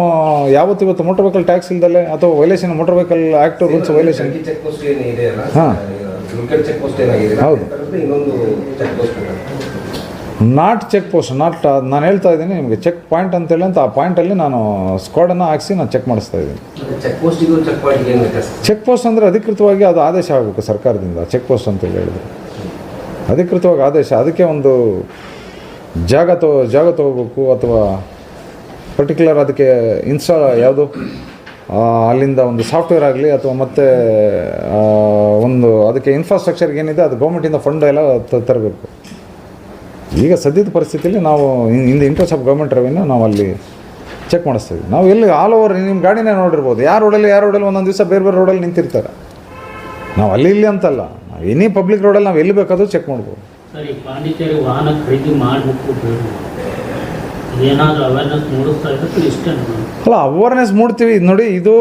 ಇವತ್ತು ಮೋಟರ್ ವೆಹಿಕಲ್ ಟ್ಯಾಕ್ಸ್ ಇಲ್ದಲೆ ಅಥವಾ violation motor vehicle act rules violation. ಹಾಂ ಹೌದು, ನಾಟ್ ಚೆಕ್ ಪೋಸ್ಟ್, ನಾನು ಹೇಳ್ತಾ ಇದ್ದೀನಿ ನಿಮಗೆ ಚೆಕ್ ಪಾಯಿಂಟ್ ಅಂತೇಳಿ ಅಂತ. ಆ ಪಾಯಿಂಟಲ್ಲಿ ನಾನು ಸ್ಕ್ವಾಡನ್ನು ಹಾಕಿಸಿ ನಾನು ಚೆಕ್ ಮಾಡಿಸ್ತಾ ಇದ್ದೀನಿ. ಚೆಕ್ ಪೋಸ್ಟ್ ಅಂದರೆ ಅಧಿಕೃತವಾಗಿ ಅದು ಆದೇಶ ಆಗಬೇಕು ಸರ್ಕಾರದಿಂದ. ಚೆಕ್ ಪೋಸ್ಟ್ ಅಂತೇಳಿ ಹೇಳಿದ್ರೆ ಅಧಿಕೃತವಾಗಿ ಆದೇಶ, ಅದಕ್ಕೆ ಒಂದು ಜಾಗ ತಗೋಬೇಕು ಅಥವಾ ಪರ್ಟಿಕ್ಯುಲರ್ ಅದಕ್ಕೆ ಯಾವುದು ಅಲ್ಲಿಂದ ಒಂದು ಸಾಫ್ಟ್ವೇರ್ ಆಗಲಿ ಅಥವಾ ಮತ್ತು ಒಂದು ಅದಕ್ಕೆ ಇನ್ಫ್ರಾಸ್ಟ್ರಕ್ಚರ್ಗೆ ಏನಿದೆ ಅದು ಗೌರ್ಮೆಂಟಿಂದ ಫಂಡ್ ಎಲ್ಲ ತರಬೇಕು. ಈಗ ಸದ್ಯದ ಪರಿಸ್ಥಿತಿಯಲ್ಲಿ ನಾವು in the interest of government revenue ನಾವು ಅಲ್ಲಿ ಚೆಕ್ ಮಾಡಿಸ್ತೀವಿ. ನಾವು ಎಲ್ಲಿ ಆಲ್ ಓವರ್ ನಿಮ್ಮ ಗಾಡಿನೇ ನೋಡಿರ್ಬೋದು, ಯಾರು ರೋಡಲ್ಲಿ ಒಂದೊಂದು ದಿವಸ ಬೇರೆ ರೋಡಲ್ಲಿ ನಿಂತಿರ್ತಾರೆ. ನಾವು ಇಲ್ಲಿ ಅಂತಲ್ಲ, ನಾವು ಎನಿ ಪಬ್ಲಿಕ್ ರೋಡಲ್ಲಿ ನಾವು ಎಲ್ಲಿ ಬೇಕಾದರೂ ಚೆಕ್ ಮಾಡ್ಬೋದು. ಪಾಂಡಿಚೇರಿ ವಾಹನ ಖರೀದಿ ಮಾಡಬೇಕು ಏನಾದರೂ ಅವೇರ್ನೆಸ್ ಮೂಡಿಸ್ತಾ ಇದ್ರೆ ಇಷ್ಟ ಅಲ್ಲ, ಅವೇರ್ನೆಸ್ ಮೂಡ್ತೀವಿ. ನೋಡಿ, ಇದು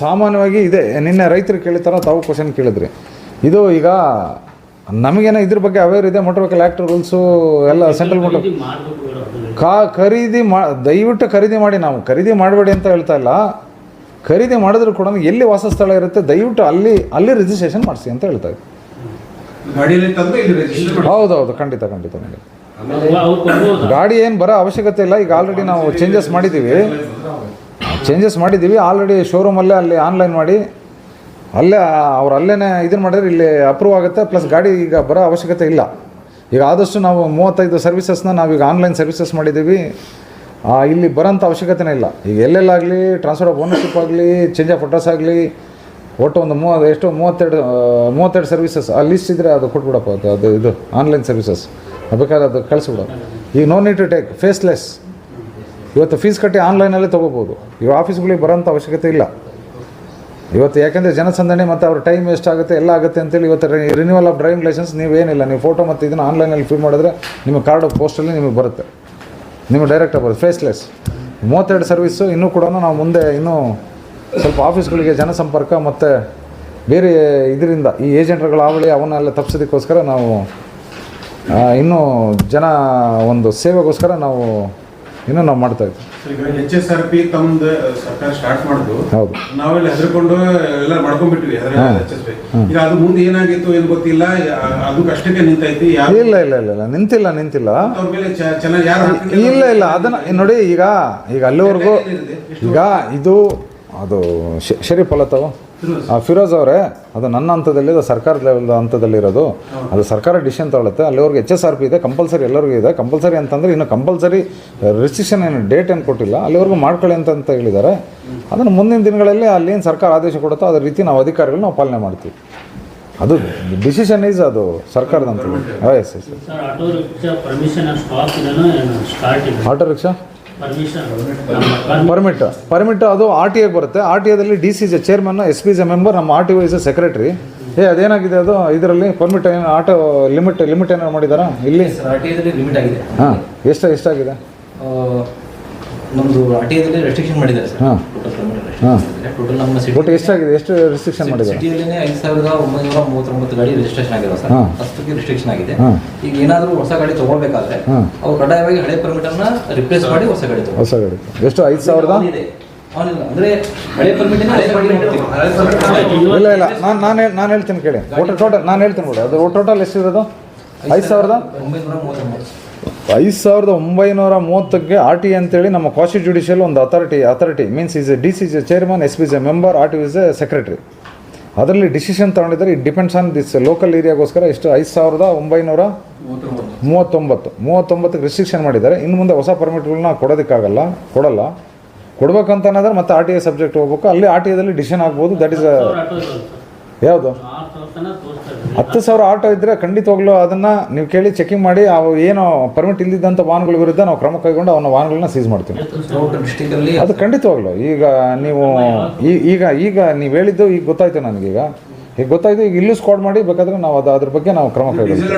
ಸಾಮಾನ್ಯವಾಗಿ ಇದೆ. ನಿನ್ನೆ ರೈತರು ಕೇಳಿತಾರ, ತಾವು ಕ್ವಶನ್ ಕೇಳಿದ್ರಿ. ಇದು ಈಗ ನಮಗೇನೋ ಇದ್ರ ಬಗ್ಗೆ ಅವೇರ್ ಇದೆ. ಮೋಟರ್ ವೆಹಿಕಲ್ ಆ್ಯಕ್ಟ್ ರೂಲ್ಸು ಎಲ್ಲ ಸೆಂಟ್ರಲ್ ಮೋಟರ್ ದಯವಿಟ್ಟು ಖರೀದಿ ಮಾಡಿ. ನಾವು ಖರೀದಿ ಮಾಡಬೇಡಿ ಅಂತ ಹೇಳ್ತಾ ಇಲ್ಲ. ಖರೀದಿ ಮಾಡಿದ್ರು ಕೂಡ ಎಲ್ಲಿ ವಾಸಸ್ಥಳ ಇರುತ್ತೆ ದಯವಿಟ್ಟು ಅಲ್ಲಿ ರಿಜಿಸ್ಟ್ರೇಷನ್ ಮಾಡಿಸಿ ಅಂತ ಹೇಳ್ತಾ ಇದ್ವಿ. ಹೌದೌದು, ಖಂಡಿತ. ಗಾಡಿ ಏನು ಬರೋ ಅವಶ್ಯಕತೆ ಇಲ್ಲ. ಈಗ ಆಲ್ರೆಡಿ ನಾವು ಚೇಂಜಸ್ ಮಾಡಿದ್ದೀವಿ ಆಲ್ರೆಡಿ ಶೋರೂಮಲ್ಲೇ. ಅಲ್ಲಿ ಆನ್ಲೈನ್ ಮಾಡಿ ಅಲ್ಲೇ ಇದನ್ನು ಮಾಡಿದ್ರೆ ಇಲ್ಲಿ ಅಪ್ರೂವ್ ಆಗುತ್ತೆ. ಪ್ಲಸ್ ಗಾಡಿ ಈಗ ಬರೋ ಅವಶ್ಯಕತೆ ಇಲ್ಲ. ಈಗ ಆದಷ್ಟು ನಾವು 35 ಸರ್ವಿಸಸ್ನ ನಾವೀಗ ಆನ್ಲೈನ್ ಸರ್ವಿಸಸ್ ಮಾಡಿದ್ದೀವಿ. ಇಲ್ಲಿ ಬರೋಂಥ ಅವಶ್ಯಕತೆನೇ ಇಲ್ಲ. ಈಗ ಎಲ್ಲೆಲ್ಲಾಗಲಿ ಟ್ರಾನ್ಸ್ಫರ್ ಆಫ್ ಓನರ್ಶಿಪ್ ಆಗಲಿ, ಚೇಂಜ್ ಆಫ್ ಅಡ್ರೆಸ್ ಆಗಲಿ, ಒಟ್ಟು ಒಂದು 32 ಸರ್ವಿಸಸ್ ಆ ಲಿಸ್ಟ್ ಇದ್ದರೆ ಅದು ಕೊಟ್ಬಿಡಪ್ಪ. ಅದು ಇದು ಆನ್ಲೈನ್ ಸರ್ವಿಸಸ್ ಬೇಕಾದ್ರೆ ಅದು ಕಳಿಸ್ಬಿಡೋ. ಈಗ no need to take faceless. ಇವತ್ತು ಫೀಸ್ ಕಟ್ಟಿ ಆನ್ಲೈನಲ್ಲೇ ತೊಗೋಬೋದು. ಈಗ ಆಫೀಸ್ಗಳಿಗೆ ಬರೋಂಥ ಅವಶ್ಯಕತೆ ಇಲ್ಲ ಇವತ್ತು. ಯಾಕೆಂದರೆ ಜನಸಂದಣಿ ಮತ್ತು ಅವ್ರ ಟೈಮ್ ವೇಸ್ಟ್ ಆಗುತ್ತೆ, ಎಲ್ಲ ಆಗುತ್ತೆ ಅಂತೇಳಿ ಇವತ್ತು ರಿನ್ಯೂವಲ್ ಆಫ್ ಡ್ರೈವಿಂಗ್ ಲೈಸೆನ್ಸ್ ನೀವೇನಿಲ್ಲ, ನೀವು ಫೋಟೋ ಮತ್ತು ಇದನ್ನು ಆನ್ಲೈನಲ್ಲಿ ಫಿಲ್ ಮಾಡಿದ್ರೆ ನಿಮ್ಮ ಕಾರ್ಡು ಪೋಸ್ಟಲ್ಲಿ ನಿಮಗೆ ಬರುತ್ತೆ, ನಿಮಗೆ ಡೈರೆಕ್ಟಾಗಿ ಬರುತ್ತೆ ಫೇಸ್ಲೆಸ್. 32 ಸರ್ವಿಸ್ಸು ಇನ್ನೂ ಕೂಡ ನಾವು ಮುಂದೆ ಇನ್ನೂ ಸ್ವಲ್ಪ ಆಫೀಸ್ಗಳಿಗೆ ಜನಸಂಪರ್ಕ ಮತ್ತು ಬೇರೆ ಇದರಿಂದ ಈ ಏಜೆಂಟ್ಗಳ ಹಾವಳಿ ಅವನ್ನೆಲ್ಲ ತಪ್ಪಿಸೋದಕ್ಕೋಸ್ಕರ ನಾವು ಇನ್ನೂ ಜನ ಒಂದು ಸೇವೆಗೋಸ್ಕರ ನಾವು ಇನ್ನೂ ನಾವು ಮಾಡ್ತಾಯಿದ್ವಿ. ಈಗ HSRP ತಮ್ಮದು ಸರ್ಕಾರ ಸ್ಟಾರ್ಟ್ ಮಾಡೋದು, ಹೌದು, ನಾವೆಲ್ಲ ಹೆದರ್ಕೊಂಡು ಎಲ್ಲ ಮಾಡ್ಕೊಂಡ್ಬಿಟ್ವಿ. ಈಗ ಅದು ಮುಂದೆ ಏನಾಗಿತ್ತು ಏನು ಗೊತ್ತಿಲ್ಲ, ಅದು ಅಷ್ಟಕ್ಕೆ ನಿಂತೈತಿ. ಇಲ್ಲ ನಿಂತಿಲ್ಲ ಅವ್ರ ಮೇಲೆ ಚೆನ್ನಾಗಿ ಯಾರು ಇಲ್ಲ ಅದನ್ನು ನೋಡಿ. ಈಗ ಅಲ್ಲಿವರೆಗೂ ಈಗ ಇದು ಅದು ಶರೀಫ್ ಅಲ್ಲತ್ತವ ಫಿರೋಜ್ ಅವರೇ, ಅದು ನನ್ನ ಹಂತದಲ್ಲಿ, ಅದು ಸರ್ಕಾರದ ಲೆವೆಲ್ ಹಂತದಲ್ಲಿರೋದು. ಅದು ಸರ್ಕಾರ ಡಿಸಿಷನ್ ತಗೊಳುತ್ತೆ. ಅಲ್ಲಿವರೆಗೂ HSRP ಇದೆ, ಕಂಪಲ್ಸರಿ ಎಲ್ಲರಿಗೂ ಇದೆ. ಕಂಪಲ್ಸರಿ ಅಂತಂದರೆ ಇನ್ನು ಕಂಪಲ್ಸರಿ ರಿಸ್ಟ್ರಿಕ್ಷನ್ ಏನು ಡೇಟ್ ಏನು ಕೊಟ್ಟಿಲ್ಲ, ಅಲ್ಲಿವರೆಗೂ ಮಾಡ್ಕೊಳ್ಳಿ ಅಂತ ಹೇಳಿದ್ದಾರೆ. ಅದನ್ನು ಮುಂದಿನ ದಿನಗಳಲ್ಲಿ ಅಲ್ಲೇನು ಸರ್ಕಾರ ಆದೇಶ ಕೊಡುತ್ತೋ ಅದೇ ರೀತಿ ನಾವು ಅಧಿಕಾರಿಗಳು ನಾವು ಪಾಲನೆ ಮಾಡ್ತೀವಿ. ಅದು ಡಿಸಿಷನ್ ಈಸ್ ಅದು ಸರ್ಕಾರದ ಹಂತದಲ್ಲಿ. ಎಸ್ ಆಟೋ ರಿಕ್ಷಾ ಪರ್ಮಿಟ್ ಅದು RTA ಬರುತ್ತೆ. RTAದಲ್ಲಿ DC is a chairman, SP is a member, ನಮ್ಮ RTO ಇಸ್ ಎ ಸೆಕ್ರೆಟರಿ. ಅದೇನಾಗಿದೆ ಅದು ಇದರಲ್ಲಿ ಪರ್ಮಿಟ್ ಏನು ಆಟೋ ಲಿಮಿಟ್ ಏನಾರು ಮಾಡಿದಾರಾ ಇಲ್ಲಿ? ಲಿಮಿಟ್ ಆಗಿದೆ. ಹಾಂ, ಎಷ್ಟಾಗಿದೆ? ನಮ್ಮದು RTAದಲ್ಲಿ ರೆಸ್ಟ್ರಿಕ್ಷನ್ ಮಾಡಿದ್ದಾರೆ ಸರ್. ಹಾಂ, ಟೋಟಲ್ ನಮ್ಮ ಒಟ್ಟು ಎಷ್ಟಾಗಿದೆ? ಎಷ್ಟು ರಿಸ್ಟ್ರಿಕ್ಷನ್ ಮಾಡಿದ್ದಾರೆ? ಸಿಟಿಯಲ್ಲೇ 5,939 ಗಾಡಿ ರಿಜಿಸ್ಟ್ರೇಷನ್ ಆಗಿದೆ ಸರ್. ಅಷ್ಟಕ್ಕೆ ರಿಸ್ಟ್ರಿಕ್ಷನ್ ಆಗಿದೆ. ಈಗ ಏನಾದರೂ ಹೊಸ ಗಾಡಿ ತಗೋಬೇಕಾದ್ರೆ ಅವ್ರು ಕಡ್ಡಾಯವಾಗಿ ಹಳೆ ಪರ್ಮಿಟ್ ಅನ್ನ ರಿಪ್ಲೇಸ್ ಮಾಡಿ ಹೊಸ ಗಾಡಿ ಎಷ್ಟು? 5,000 ಅಂದ್ರೆ ಹಳೆ ಪರ್ಮಿಟ್ ಇಲ್ಲ ನಾನು ಹೇಳ್ತೀನಿ ಕೇಳಿ. ಒಟ್ಟು ಟೋಟಲ್ ನಾನು ಹೇಳ್ತೀನಿ ಬಿಡಿ. ಅದು ಟೋಟಲ್ ಎಷ್ಟಿರೋದು? 5,930ಗೆ RTA ಅಂತೇಳಿ ನಮ್ಮ ಕಾಶಿ ಜುಡಿಷಿಯಲ್ ಒಂದು authority means is DC is a chairman, SP is a member, RTO is a secretary. ಅದರಲ್ಲಿ ಡಿಸಿಷನ್ ತಗೊಂಡಿದ್ದಾರೆ. It depends on this local ಏರಿಯಾಗೋಸ್ಕರ ಎಷ್ಟು 5,939ಗೆ ರಿಸ್ಟ್ರಿಕ್ಷನ್ ಮಾಡಿದ್ದಾರೆ. ಇನ್ನು ಮುಂದೆ ಹೊಸ ಪರ್ಮಿಟ್ಗಳನ್ನ ಕೊಡಲ್ಲ. ಕೊಡ್ಬೇಕಂತ ಅನ್ನೋದ್ರೆ ಮತ್ತೆ RTA ಸಬ್ಜೆಕ್ಟ್ ಹೋಗ್ಬೇಕು. ಅಲ್ಲಿ RTAದಲ್ಲಿ ಡಿಸಿಷನ್ ಆಗ್ಬೋದು. ದಟ್ ಈಸ್ ಯಾವುದು 10,000 ಆಟೋ ಇದ್ದರೆ ಖಂಡಿತವಾಗ್ಲೂ ಅದನ್ನು ನೀವು ಕೇಳಿ ಚೆಕಿಂಗ್ ಮಾಡಿ ಅವು ಏನು ಪರ್ಮಿಟ್ ಇಲ್ಲದಂಥ ವಾಹನಗಳ ವಿರುದ್ಧ ನಾವು ಕ್ರಮ ಕೈಗೊಂಡು ಅವನ ವಾಹನಗಳನ್ನ ಸೀಸ್ ಮಾಡ್ತೀವಿ. ಅದು ಖಂಡಿತವಾಗ್ಲೂ ಈಗ ನೀವು ಈಗ ನೀವು ಹೇಳಿದ್ದು ಈಗ ಗೊತ್ತಾಯ್ತು ನನಗೀಗ. ಈಗ ಗೊತ್ತಾಯ್ತು. ಈಗ ಇಲ್ಲೂ ಸ್ಕ್ವಾಡ್ ಮಾಡಿ ಬೇಕಾದ್ರೆ ನಾವು ಅದ್ರ ಬಗ್ಗೆ ನಾವು ಕ್ರಮ ಕೈಗೊಳ್ತೀವಿ.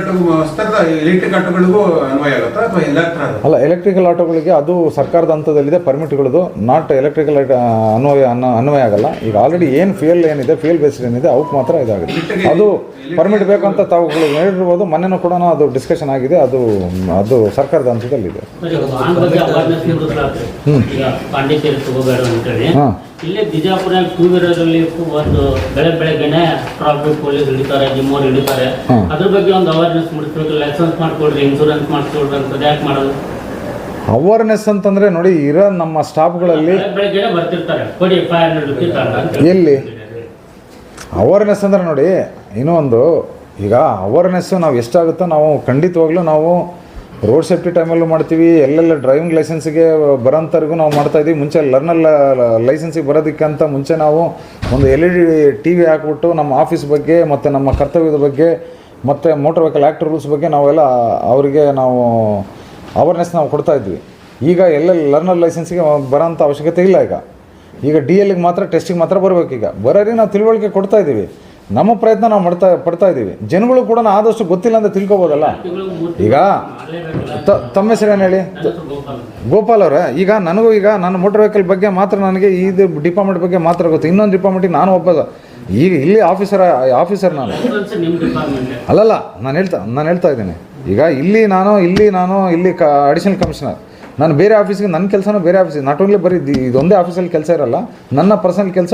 ಅಲ್ಲ, ಎಲೆಕ್ಟ್ರಿಕಲ್ ಆಟೋಗಳಿಗೆ ಅದು ಸರ್ಕಾರದ ಹಂತದಲ್ಲಿದೆ ಪರ್ಮಿಟ್ಗಳದು. ನಾಟ್ ಎಲೆಕ್ಟ್ರಿಕಲ್ ಅನ್ವಯ ಆಗಲ್ಲ. ಈಗ ಆಲ್ರೆಡಿ ಏನು ಫ್ಯೂಯಲ್ ಬೇಸ್ಡ್ ಏನಿದೆ ಅವಕ್ಕೆ ಮಾತ್ರ ಇದಾಗುತ್ತೆ. ಅದು ಪರ್ಮಿಟ್ ಬೇಕಂತ ತಾವುಗಳು ಹೇಳಿರ್ಬೋದು. ಮೊನ್ನೆನೂ ಕೂಡ ಅದು ಡಿಸ್ಕಷನ್ ಆಗಿದೆ. ಅದು ಸರ್ಕಾರದ ಹಂತದಲ್ಲಿದೆ. ಹಾಂ, ಇಲ್ಲೇ ಬಿಜಾಪುರದಲ್ಲಿ 2 ವೀಲರಲ್ಲಿ ಒಂದು ಬೆಳಗ್ಗೆನೆ ಟ್ರಾಫಿಕ್ ಪೊಲೀಸ್ ಹಿಡಿತಾರೆ, ಜಿಮ್ಮೋರ್ ಹಿಡಿತಾರೆ. ಅದ್ರ ಬಗ್ಗೆ ಒಂದು ಅವೇರ್ನೆಸ್ ಮೂಡಿಸ್ಬೇಕು. ಲೈಸೆನ್ಸ್ ಮಾಡ್ಕೊಡ್ರಿ, ಇನ್ಶೂರೆನ್ಸ್ ಮಾಡಿಸ್ಕೊಡ್ರಿ ಅಂತ ಯಾಕೆ ಮಾಡೋದು? ಅವೇರ್ನೆಸ್ ಅಂತಂದರೆ ನೋಡಿ, ಇರೋ ನಮ್ಮ ಸ್ಟಾಫ್ಗಳಲ್ಲಿ ಬೆಳಗ್ಗೆ ಬರ್ತಿರ್ತಾರೆ, ಕೊಡಿ 500 ರೂಪಾಯಿ. ಎಲ್ಲಿ ಅವೇರ್ನೆಸ್ ಅಂದರೆ ನೋಡಿ, ಇನ್ನೊಂದು ಈಗ ಅವೇರ್ನೆಸ್ಸು ನಾವು ಎಷ್ಟಾಗುತ್ತೋ ನಾವು ಖಂಡಿತವಾಗ್ಲೂ ನಾವು ರೋಡ್ ಸೇಫ್ಟಿ ಟೈಮಲ್ಲೂ ಮಾಡ್ತೀವಿ. ಎಲ್ಲೆಲ್ಲ ಡ್ರೈವಿಂಗ್ ಲೈಸೆನ್ಸಿಗೆ ಬರೋಂಥವ್ರಿಗೂ ನಾವು ಮಾಡ್ತಾಯಿದ್ದೀವಿ. ಮುಂಚೆ ಲರ್ನರ್ ಲೈಸೆನ್ಸಿಗೆ ಬರೋದಕ್ಕಿಂತ ಮುಂಚೆ ನಾವು ಒಂದು LED TV ಹಾಕ್ಬಿಟ್ಟು ನಮ್ಮ ಆಫೀಸ್ ಬಗ್ಗೆ ಮತ್ತು ನಮ್ಮ ಕರ್ತವ್ಯದ ಬಗ್ಗೆ ಮತ್ತು ಮೋಟರ್ ವೆಹಿಕಲ್ ಆ್ಯಕ್ಟ್ ರೂಲ್ಸ್ ಬಗ್ಗೆ ನಾವೆಲ್ಲ ಅವರಿಗೆ ನಾವು ಅವೇರ್ನೆಸ್ ನಾವು ಕೊಡ್ತಾಯಿದ್ವಿ. ಈಗ ಲರ್ನರ್ ಲೈಸೆನ್ಸಿಗೆ ಬರೋಂಥ ಅವಶ್ಯಕತೆ ಇಲ್ಲ. ಈಗ DLಗೆ ಮಾತ್ರ ಟೆಸ್ಟಿಗೆ ಮಾತ್ರ ಬರಬೇಕೀಗ. ಬರೋರಿಗೆ ನಾವು ತಿಳುವಳಿಕೆ ಕೊಡ್ತಾಯಿದ್ದೀವಿ. ನಮ್ಮ ಪ್ರಯತ್ನ ನಾವು ಮಾಡ್ತಾ ಇದ್ದೀವಿ. ಜನಗಳು ಕೂಡ ಆದಷ್ಟು ಗೊತ್ತಿಲ್ಲ ಅಂತ ತಿಳ್ಕೊಬೋದಲ್ಲ. ಈಗ ತಮ್ಮ ಹೆಸರು ಏನು ಹೇಳಿ? ಗೋಪಾಲ್ ಅವರೇ. ಈಗ ನನಗೂ ನನ್ನ ಮೋಟರ್ ವೆಹಿಕಲ್ ಬಗ್ಗೆ ಮಾತ್ರ ನನಗೆ ಇದು ಡಿಪಾರ್ಟ್ಮೆಂಟ್ ಬಗ್ಗೆ ಮಾತ್ರ ಗೊತ್ತು. ಇನ್ನೊಂದು ಡಿಪಾರ್ಟ್ಮೆಂಟಿಗೆ ನಾನು ಒಬ್ಬ ಈಗ ಇಲ್ಲಿ ಆಫೀಸರ್ ನಾನು ಅಲ್ಲಲ್ಲ. ನಾನು ಹೇಳ್ತಾ ಇದ್ದೀನಿ. ಈಗ ಇಲ್ಲಿ ನಾನು ಅಡಿಷನಲ್ ಕಮಿಷನರ್. ನಾನು ಬೇರೆ ಆಫೀಸ್ಗೆ ನನ್ನ ಕೆಲಸನೂ ಬೇರೆ ಆಫೀಸಿಗೆ, ನಾಟ್ ಓನ್ಲಿ ಬರೀ ಇದೊಂದೇ ಆಫೀಸಲ್ಲಿ ಕೆಲಸ ಇರಲ್ಲ. ನನ್ನ ಪರ್ಸನಲ್ ಕೆಲಸ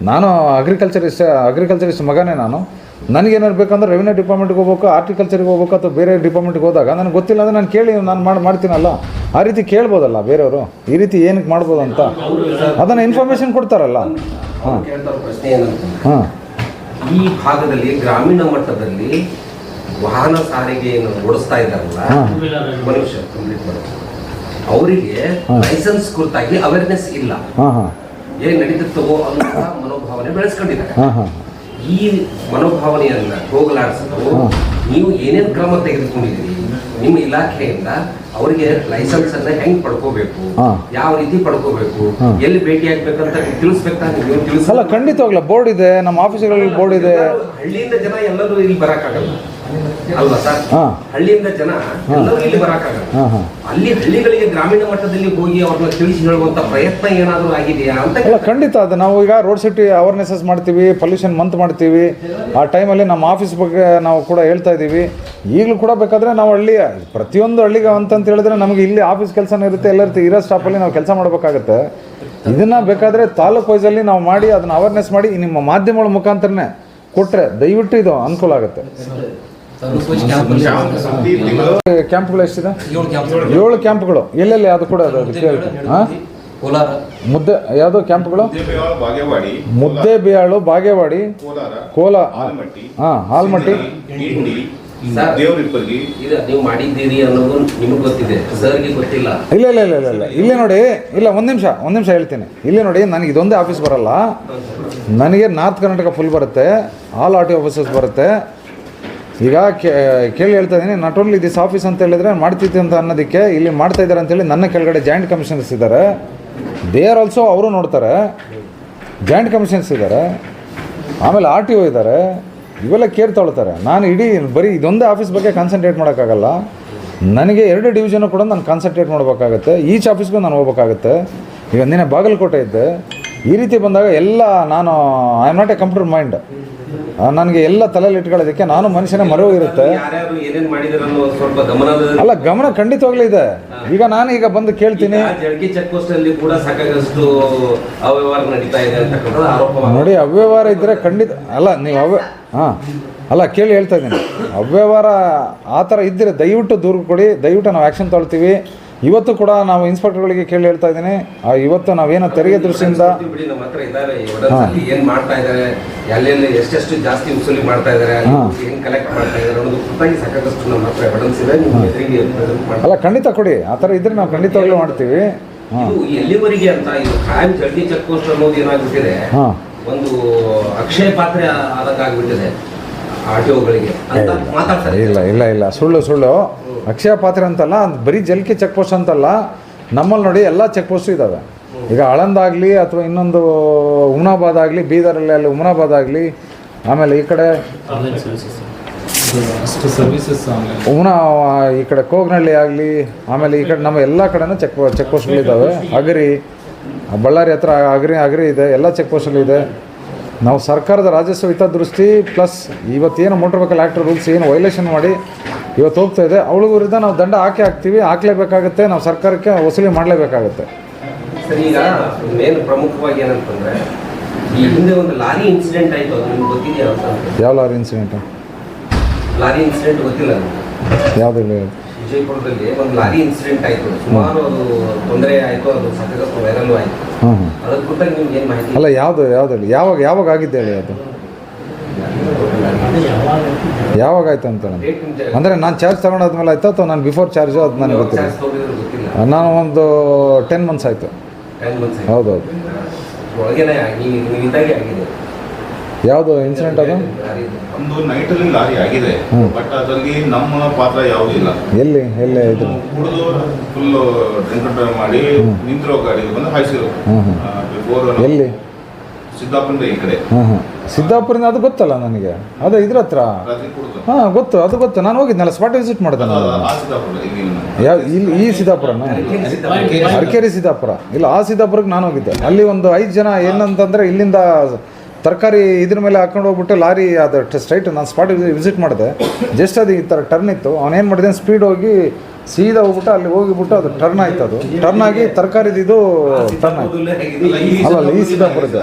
ನಾನು ಅಗ್ರಿಕಲ್ಚರಿಸ್ಟ್ ಮಗನೇ ನಾನು. ನನಗೇನಾದ್ರು ಬೇಕಂದ್ರೆ ರೆವಿನ್ಯೂ ಡಿಪಾರ್ಟ್ಮೆಂಟ್ಗೆ ಹೋಗ್ಬೇಕು, ಆರ್ಟಿಕಲ್ಚರ್ಗೆ ಹೋಗ್ಬೇಕು, ಅಥವಾ ಬೇರೆ ಡಿಪಾರ್ಟ್ಮೆಂಟ್ಗೆ ಹೋದಾಗ ನನಗೆ ಗೊತ್ತಿಲ್ಲ ಅಂದರೆ ನಾನು ಕೇಳಿ ಮಾಡ್ತೀನಲ್ಲ. ಆ ರೀತಿ ಕೇಳ್ಬೋದಲ್ಲ ಬೇರೆಯವರು, ಈ ರೀತಿ ಏನಕ್ಕೆ ಮಾಡ್ಬೋದು ಅಂತ ಅದನ್ನು ಇನ್ಫಾರ್ಮೇಷನ್ ಕೊಡ್ತಾರಲ್ಲ. ಪ್ರಶ್ನೆ ಏನಂತ, ಈ ಭಾಗದಲ್ಲಿ ಗ್ರಾಮೀಣ ಮಟ್ಟದಲ್ಲಿ ವಾಹನ ಸಾರಿಗೆಯನ್ನು ಓಡಿಸ್ತಾ ಇದ್ದಾರಲ್ಲ ಟೂ ವೀಲರ್ ಮನುಷ್ಯ ಕಂಪ್ಲೀಟ್ ಮಾಡೋದು ಅವರಿಗೆ ಲೈಸೆನ್ಸ್ ಕುರಿತಾಗಿ ಅವೇರ್ನೆಸ್ ಇಲ್ಲ. ಏನ್ ನಡೀತಿತ್ತವೋ ಅನ್ನೋ ಮನೋಭಾವನೆ ಬೆಳೆಸ್ಕೊಂಡಿದ್ದಾರೆ. ಈ ಮನೋಭಾವನೆಯನ್ನ ಹೋಗಲಾಡಿಸಲು ನೀವು ಏನೇನು ಕ್ರಮ ತೆಗೆದುಕೊಂಡಿದ್ದೀರಿ ನಿಮ್ಮ ಇಲಾಖೆಯಿಂದ, ಅವರಿಗೆ ಲೈಸೆನ್ಸ್ ಅನ್ನ ಹೆಂಗ್ ಪಡ್ಕೋಬೇಕು, ಯಾವ ರೀತಿ ಪಡ್ಕೋಬೇಕು, ಎಲ್ಲಿ ಭೇಟಿ ಆಗ್ಬೇಕಂತ ತಿಳಿಸ್ಬೇಕಾದ್ರೆ ನೀವು ಅಲ್ಲ, ಖಂಡಿತವಾಗ್ಲ ಬೋರ್ಡ್ ಇದೆ, ನಮ್ಮ ಆಫೀಸ್ಗಳಲ್ಲಿ ಬೋರ್ಡ್ ಇದೆ. ಹಳ್ಳಿಯಿಂದ ಜನ ಎಲ್ಲರೂ ಇಲ್ಲಿ ಬರಕ್ಕಾಗಲ್ಲ ಅಲ್ವಾ ಸರ್? ಹಳ್ಳಿಯಿಂದ ಜನ ಎಲ್ಲರೂ ಇಲ್ಲಿ ಬರಕ್ಕಾಗಲ್ಲ. ಅಲ್ಲಿ ಹಳ್ಳಿಗಳಿಗೆ ಗ್ರಾಮೀಣ ಮಟ್ಟದಲ್ಲಿ ಹೋಗಿ ಅವ್ರನ್ನ ತಿಳಿಸಿ ಹೇಳುವಂತ ಪ್ರಯತ್ನ ಏನಾದರೂ ಆಗಿದೆಯಾ ಅಂತ? ಅಲ್ಲ, ಖಂಡಿತ ಅದು ನಾವು ಈಗ ರೋಡ್ ಸೇಫ್ಟಿ ಅವೇರ್ನೆಸಸ್ ಮಾಡ್ತೀವಿ, ಪೊಲ್ಯೂಷನ್ ಮಂತ್ ಮಾಡ್ತೀವಿ. ಆ ಟೈಮಲ್ಲಿ ನಮ್ಮ ಆಫೀಸ್ ಬಗ್ಗೆ ನಾವು ಕೂಡ ಹೇಳ್ತಾ ಇದ್ದೀವಿ. ಈಗಲೂ ಕೂಡ ಬೇಕಾದರೆ ನಾವು ಪ್ರತಿಯೊಂದು ಹಳ್ಳಿಗೆ ಅಂತಂತ ಹೇಳಿದ್ರೆ ನಮಗೆ ಇಲ್ಲಿ ಆಫೀಸ್ ಕೆಲಸನೂ ಇರುತ್ತೆ, ಎಲ್ಲ ಇರುತ್ತೆ. ಇರೋ ಸ್ಟಾಫಲ್ಲಿ ನಾವು ಕೆಲಸ ಮಾಡಬೇಕಾಗತ್ತೆ. ಇದನ್ನು ಬೇಕಾದರೆ ತಾಲೂಕು ವೈಸಲ್ಲಿ ನಾವು ಮಾಡಿ ಅದನ್ನು ಅವೇರ್ನೆಸ್ ಮಾಡಿ ನಿಮ್ಮ ಮಾಧ್ಯಮಗಳ ಮುಖಾಂತರನೇ ಕೊಟ್ಟರೆ ದಯವಿಟ್ಟು ಇದು ಅನುಕೂಲ ಆಗುತ್ತೆ. ಕ್ಯಾಂಪ್ಗಳು ಎಷ್ಟಿದೆ? 7 ಕ್ಯಾಂಪ್ಗಳು. ಎಲ್ಲೆಲ್ಲಿ ಅದು ಕೂಡ ಕೋಲಾರ ಮುದ್ದೆ ಯಾವುದು ಕ್ಯಾಂಪ್ಗಳು? ಮುದ್ದೇಬಿಹಾಳು, ಬಾಗೇವಾಡಿ, ಕೋಲಾರ, ಆಲ್ಮಟ್ಟಿ. ನೀವು ಮಾಡಿದ್ದೀರಿ ಅನ್ನೋದು ನಿಮಗೆ ಗೊತ್ತಿದೆ, ಸರ್ಗೆ ಗೊತ್ತಿಲ್ಲ. ಇಲ್ಲ ಇಲ್ಲಿ ನೋಡಿ, ಇಲ್ಲ ಒಂದು ನಿಮಿಷ ಹೇಳ್ತೀನಿ. ಇಲ್ಲಿ ನೋಡಿ, ನನಗೆ ಇದೊಂದೇ ಆಫೀಸ್ ಬರಲ್ಲ. ನನಗೆ ನಾರ್ತ್ ಕರ್ನಾಟಕ ಫುಲ್ ಬರುತ್ತೆ, ಆಲ್ ಆರ್ ಟಿ ಆಫೀಸಸ್ ಬರುತ್ತೆ. ಈಗ ಕೇಳಿ ಹೇಳ್ತಾ ಇದ್ದೀನಿ, ನಾಟ್ ಓನ್ಲಿ ದಿಸ್ ಆಫೀಸ್ ಅಂತ ಹೇಳಿದ್ರೆ ಮಾಡ್ತಿದ್ದೆ ಅಂತ ಅನ್ನೋದಕ್ಕೆ ಇಲ್ಲಿ ಮಾಡ್ತಾ ಇದ್ದಾರೆ ಅಂತೇಳಿ ನನ್ನ ಕೆಳಗಡೆ ಜಾಯಿಂಟ್ ಕಮಿಷನರ್ಸ್ ಇದ್ದಾರೆ. ದೇ ಆರ್ ಆಲ್ಸೋ ಅವರು ನೋಡ್ತಾರೆ, ಜಾಯಿಂಟ್ ಕಮಿಷನರ್ಸ್ ಇದ್ದಾರೆ. ಆಮೇಲೆ ಆರ್ ಟಿ ಒ ಇದ್ದಾರೆ, ಇವೆಲ್ಲ ಕೇರ್ ತೊಗೊಳ್ತಾರೆ. ನಾನು ಇಡೀ ಬರೀ ಇದೊಂದೇ ಆಫೀಸ್ ಬಗ್ಗೆ ಕಾನ್ಸಂಟ್ರೇಟ್ ಮಾಡೋಕ್ಕಾಗಲ್ಲ. ನನಗೆ 2 ಡಿವಿಷನು ಕೂಡ ನಾನು ಕಾನ್ಸಂಟ್ರೇಟ್ ಮಾಡಬೇಕಾಗತ್ತೆ. ಈಚ್ ಆಫೀಸ್ಗೂ ನಾನು ಹೋಗ್ಬೇಕಾಗತ್ತೆ. ಈಗ ನಿನ್ನೆ ಬಾಗಲಕೋಟೆ ಇದ್ದೆ. ಈ ರೀತಿ ಬಂದಾಗ ಎಲ್ಲ ನಾನು I am not A computer mind. ನನಗೆ ಎಲ್ಲ ತಲೆಯಲ್ಲಿ ಇಟ್ಕೊಳ್ಳೋದಕ್ಕೆ ನಾನು ಮನುಷ್ಯನ ಮರವು ಇರುತ್ತೆ. ಅಲ್ಲ, ಗಮನ ಖಂಡಿತವಾಗ್ಲೂ ಇದೆ. ಈಗ ನಾನು ಈಗ ಬಂದು ಕೇಳ್ತೀನಿ ನೋಡಿ, ಅವ್ಯವಹಾರ ಇದ್ದರೆ ಖಂಡಿತ ಅಲ್ಲ. ನೀವು ಅಲ್ಲ, ಕೇಳಿ ಹೇಳ್ತಾ ಇದ್ದೀನಿ, ಅವ್ಯವಹಾರ ಆ ಥರ ಇದ್ದರೆ ದಯವಿಟ್ಟು ದೂರು ಕೊಡಿ, ದಯವಿಟ್ಟು ನಾವು ಆ್ಯಕ್ಷನ್ ತೊಗೊಳ್ತೀವಿ. ಇವತ್ತು ಕೂಡ ನಾವು ಇನ್ಸ್ಪೆಕ್ಟರ್ಗಳಿಗೆ ಕೇಳಿ ಹೇಳ್ತಾ ಇದ್ದೀನಿ, ಇವತ್ತು ನಾವೇನೋ ತೆರಿಗೆ ದೃಷ್ಟಿಯಿಂದ ಏನ್ ಮಾಡ್ತಾ ಇದ್ದಾರೆ, ಎಲ್ಲೆಲ್ಲಿ ಎಷ್ಟೆಷ್ಟು ಜಾಸ್ತಿ ವಸೂಲಿ ಮಾಡ್ತಾ ಇದ್ದಾರೆ, ಏನ್ ಕಲೆಕ್ಟ್ ಮಾಡ್ತಾ ಇದ್ದಾರೆ ಅನ್ನೋದು ಗೊತ್ತಾಗಿ ಸಾಕಷ್ಟು ನಮ್ಮ ಹತ್ರ ಎವಿಡೆನ್ಸ್ ಇದೆ. ಅಲ್ಲ, ಖಂಡಿತ ಕೊಡಿ. ಆ ಥರ ಇದ್ರೆ ನಾವು ಖಂಡಿತವಾಗ್ಲೂ ಮಾಡ್ತೀವಿ. ಇದು ಎಲ್ಲಿವರೆಗೆ ಅಂತ ಇದು ಖಾಯಂ ಜಲ್ದಿ ಚೆಕ್ ಪೋಸ್ಟ್ ಅನ್ನೋದು ಏನಾಗ್ಬಿಟ್ಟಿದೆ, ಒಂದು ಅಕ್ಷಯ ಪಾತ್ರೆ ಆದಂಗಾಗ್ಬಿಟ್ಟಿದೆ ಆರ್ ಟಿ ಒಗಳಿಗೆ ಅಂತ ಮಾತಾಡ್ತಾರೆ. ಇಲ್ಲ, ಸುಳ್ಳು. ಅಕ್ಷಯ ಪಾತ್ರೆ ಅಂತಲ್ಲ, ಬರೀ ಜಲ್ಕೆ ಚೆಕ್ ಪೋಸ್ಟ್ ಅಂತಲ್ಲ. ನಮ್ಮಲ್ಲಿ ನೋಡಿ ಎಲ್ಲ ಚೆಕ್ ಪೋಸ್ಟು ಇದ್ದಾವೆ. ಈಗ ಆಳಂದಾಗಲಿ ಅಥವಾ ಇನ್ನೊಂದು ಹುಮನಾಬಾದ್ ಆಗಲಿ, ಬೀದರಲ್ಲಿ ಅಲ್ಲಿ ಹುಮನಾಬಾದ್ ಆಗಲಿ, ಆಮೇಲೆ ಈ ಕಡೆ ಈ ಕಡೆ ಕೋಗ್ನಹಳ್ಳಿ ಆಗಲಿ, ಆಮೇಲೆ ಈ ಕಡೆ ನಮ್ಮ ಎಲ್ಲ ಕಡೆನೂ ಚೆಕ್ ಪೋಸ್ಟ್ಗಳಿದ್ದಾವೆ. ಅಗರಿ, ಬಳ್ಳಾರಿ ಹತ್ರ ಅಗರಿ ಇದೆ, ಎಲ್ಲ ಚೆಕ್ ಪೋಸ್ಟಲ್ಲಿದೆ. ನಾವು ಸರ್ಕಾರದ ರಾಜಸ್ವ ಹಿತದೃಷ್ಟಿ ಪ್ಲಸ್ ಇವತ್ತೇನು ಮೋಟರ್ ವೆಹಿಕಲ್ ಆ್ಯಕ್ಟ್ ರೂಲ್ಸ್ ಏನು ವೈಲೇಷನ್ ಮಾಡಿ ಇವತ್ತು ಹೋಗ್ತಾ ಇದೆ, ಅವಳ ವಿರುದ್ಧ ನಾವು ದಂಡ ಹಾಕಲೇಬೇಕಾಗುತ್ತೆ. ನಾವು ಸರ್ಕಾರಕ್ಕೆ ವಸೂಲಿ ಮಾಡಲೇಬೇಕಾಗುತ್ತೆ. ಸರ್, ಈಗ ಮೇನ್ ಪ್ರಮುಖವಾಗಿ ಏನಂತಂದರೆ, ಈ ಹಿಂದೆ ಒಂದು ಲಾರಿ ಇನ್ಸಿಡೆಂಟ್ ಆಯಿತು, ಅದು ನಿಮ್ಗೆ ಗೊತ್ತಿದೆಯಾ ಅಂತ? ಯಾವ ಲಾರಿ ಇನ್ಸಿಡೆಂಟು? ಲಾರಿ ಇನ್ಸಿಡೆಂಟ್ ಗೊತ್ತಿಲ್ಲ ಯಾವುದಿಲ್ಲ. ವಿಜಯಪುರದಲ್ಲಿ ಒಂದು ಲಾರಿ ಇನ್ಸಿಡೆಂಟ್ ಆಯಿತು, ಸುಮಾರು ಅದು ತೊಂದರೆ ಆಯಿತು, ಅದು ಸಾಕಷ್ಟು ವೈರಲ್ ಆಯಿತು. ಅದ್ರ ಕುರಿತಾಗಿ ನಿಮ್ಗೆ ಏನು ಮಾಹಿತಿ? ಅಲ್ಲ, ಯಾವುದು ಯಾವಾಗ ಆಗಿದ್ದು ಹೇಳಿ. ಅದು ಯಾವಾಗ ಆಯ್ತು ಅಂತ ಅಂದರೆ ನಾನು ಚಾರ್ಜ್ ತಗೊಂಡಾದ್ಮೇಲೆ ಆಯ್ತು ಅಥವಾ ನಾನು ಬಿಫೋರ್ ಚಾರ್ಜು ಅದು ನನಗೆ ಗೊತ್ತಿಲ್ಲ. ನಾನು ಒಂದು 10 months ಆಯಿತು. ಹೌದೌದು. ಯಾವುದು ಇನ್ಸಿಡೆಂಟ್? ಅದು ಒಂದು ನೈಟಲ್ಲಿ ಲಾರಿ ಆಗಿದೆ, ಬಟ್ ಅದರಲ್ಲಿ ನಮ್ಮ ಪಾತ್ರ ಯಾವುದೂ ಇಲ್ಲ. ಎಲ್ಲೇ ಇದು ಫುಲ್ ಡ್ರಿಂಕ್ ಮಾಡಿ ನಿಂತಿರೋ ಗಾಡಿಗೆ ಬಂದು ಹಾಯಿಸಿರೋ. ಎಲ್ಲಿ? ಸಿದ್ದಾಪುರದ ಈ ಕಡೆ. ಸಿದ್ದಾಪುರದಿಂದ ಅದು ಗೊತ್ತಲ್ಲ ನನಗೆ. ಅದು ಇದ್ರ ಹತ್ರ. ಗೊತ್ತು. ನಾನು ಹೋಗಿದ್ನಲ್ಲ, ಸ್ಪಾಟ್ ವಿಸಿಟ್ ಮಾಡಿದೆ ನಾನು. ಈ ಸಿದ್ದಾಪುರನ? ಅರಕೇರಿ ಸಿದ್ದಾಪುರ ಇಲ್ಲ, ಆ ಸಿದ್ದಾಪುರಕ್ಕೆ ನಾನು ಹೋಗಿದ್ದೆ. ಅಲ್ಲಿ ಒಂದು 5 ಜನ ಏನಂತಂದರೆ ಇಲ್ಲಿಂದ ತರಕಾರಿ ಇದ್ರ ಮೇಲೆ ಹಾಕೊಂಡು ಹೋಗ್ಬಿಟ್ಟು ಲಾರಿ ಅದು ಸ್ಟ್ರೈಟ್ ನಾನು ಸ್ಪಾಟ್ ವಿಸಿಟ್ ಮಾಡಿದೆ. ಜಸ್ಟ್ ಅದು ಈ ಥರ ಟರ್ನ್ ಇತ್ತು. ಅವನೇನು ಮಾಡಿದೆ, ಸ್ಪೀಡ್ ಹೋಗಿ ಸೀದಾ ಹೋಗ್ಬಿಟ್ಟು ಅಲ್ಲಿ ಹೋಗಿಬಿಟ್ಟು ಅದು ಟರ್ನ್ ಆಯ್ತು. ಅದು ಟರ್ನ್ ಆಗಿ ತರಕಾರಿದು ಟರ್ನ್ ಆಯ್ತು. ಅಲ್ಲ, ಈ ಸಿದ್ದಾಪುರದ.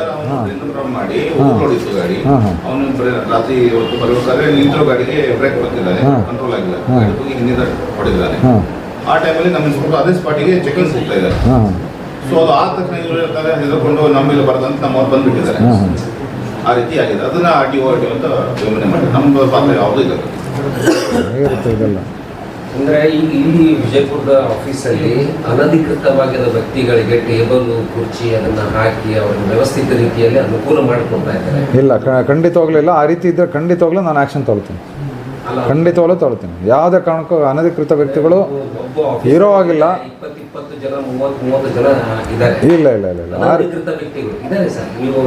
ರಾತ್ರಿ ಬರ್ಬೇಕಾದ್ರೆ ನಿಂತಿರೋ ಗಾಡಿಗೆ ಬ್ರೇಕ್ ಬರ್ತಿದ್ದಾರೆ, ಕಂಟ್ರೋಲ್ ಆಗಿಲ್ಲ, ಹಿಂದಿನ ಹೊಡೆದಿದ್ದಾರೆ. ಆ ಟೈಮಲ್ಲಿ ನಮ್ಮ ಇನ್ಸ್ಪೆಕ್ಟರ್ ಅದೇ ಸ್ಪಾಟಿಗೆ ಚೆಕಿಂಗ್ ಹೋಗ್ತಾ ಇದ್ದಾರೆ. ಸೊ ಅದು ಆದ ತಕ್ಷಣ ಇರ್ತಾರೆ, ಹೆದರ್ಕೊಂಡು ನಮ್ಮೇಲೆ ಬರದಂತ ನಮ್ಮವ್ರು ಬಂದ್ಬಿಟ್ಟಿದ್ದಾರೆ. ಆ ರೀತಿ ಆಗಿದೆ. ಅದನ್ನ RTO ಅಂತ ಯೋಜನೆ ಮಾಡಿ ನಮ್ಮ ಪಾತ್ರ ಯಾವುದೂ ಇಲ್ಲ. ಇರುತ್ತೆ ಇದೆಲ್ಲ. ಅಂದ್ರೆ ಈಗ ಇಲ್ಲಿ ವಿಜಯಪುರದ ಆಫೀಸಲ್ಲಿ ಅನಧಿಕೃತವಾಗಿದ್ದ ವ್ಯಕ್ತಿಗಳಿಗೆ ಟೇಬಲ್ ಕುರ್ಚಿ ಅದನ್ನ ಹಾಕಿ ಅವ್ರಿಗೆ ವ್ಯವಸ್ಥಿತ ರೀತಿಯಲ್ಲಿ ಅನುಕೂಲ ಮಾಡಿಕೊಡ್ತಾ ಇದ್ದಾರೆ. ಇಲ್ಲ, ಖಂಡಿತವಾಗ್ಲೂ ಇಲ್ಲ. ಆ ರೀತಿ ಇದ್ದರೆ ಖಂಡಿತವಾಗ್ಲೂ ನಾನು ಆ್ಯಕ್ಷನ್ ತೊಗೊಳ್ತೀನಿ, ಖಂಡಿತವಾಗ್ಲೂ ತೊಗೊಳ್ತೀನಿ. ಯಾವುದೇ ಕಾರಣಕ್ಕೂ ಅನಧಿಕೃತ ವ್ಯಕ್ತಿಗಳು ಇರೋ ಆಗಿಲ್ಲ. 20 ಜನ 30 ಜನ ಇದ್ದಾರೆ. ಇಲ್ಲ ಇಲ್ಲ ಇಲ್ಲ ಇಲ್ಲ ಅನಧಿಕೃತ ವ್ಯಕ್ತಿಗಳು ಇದ್ದಾರೆ ಸರ್. ನೀವು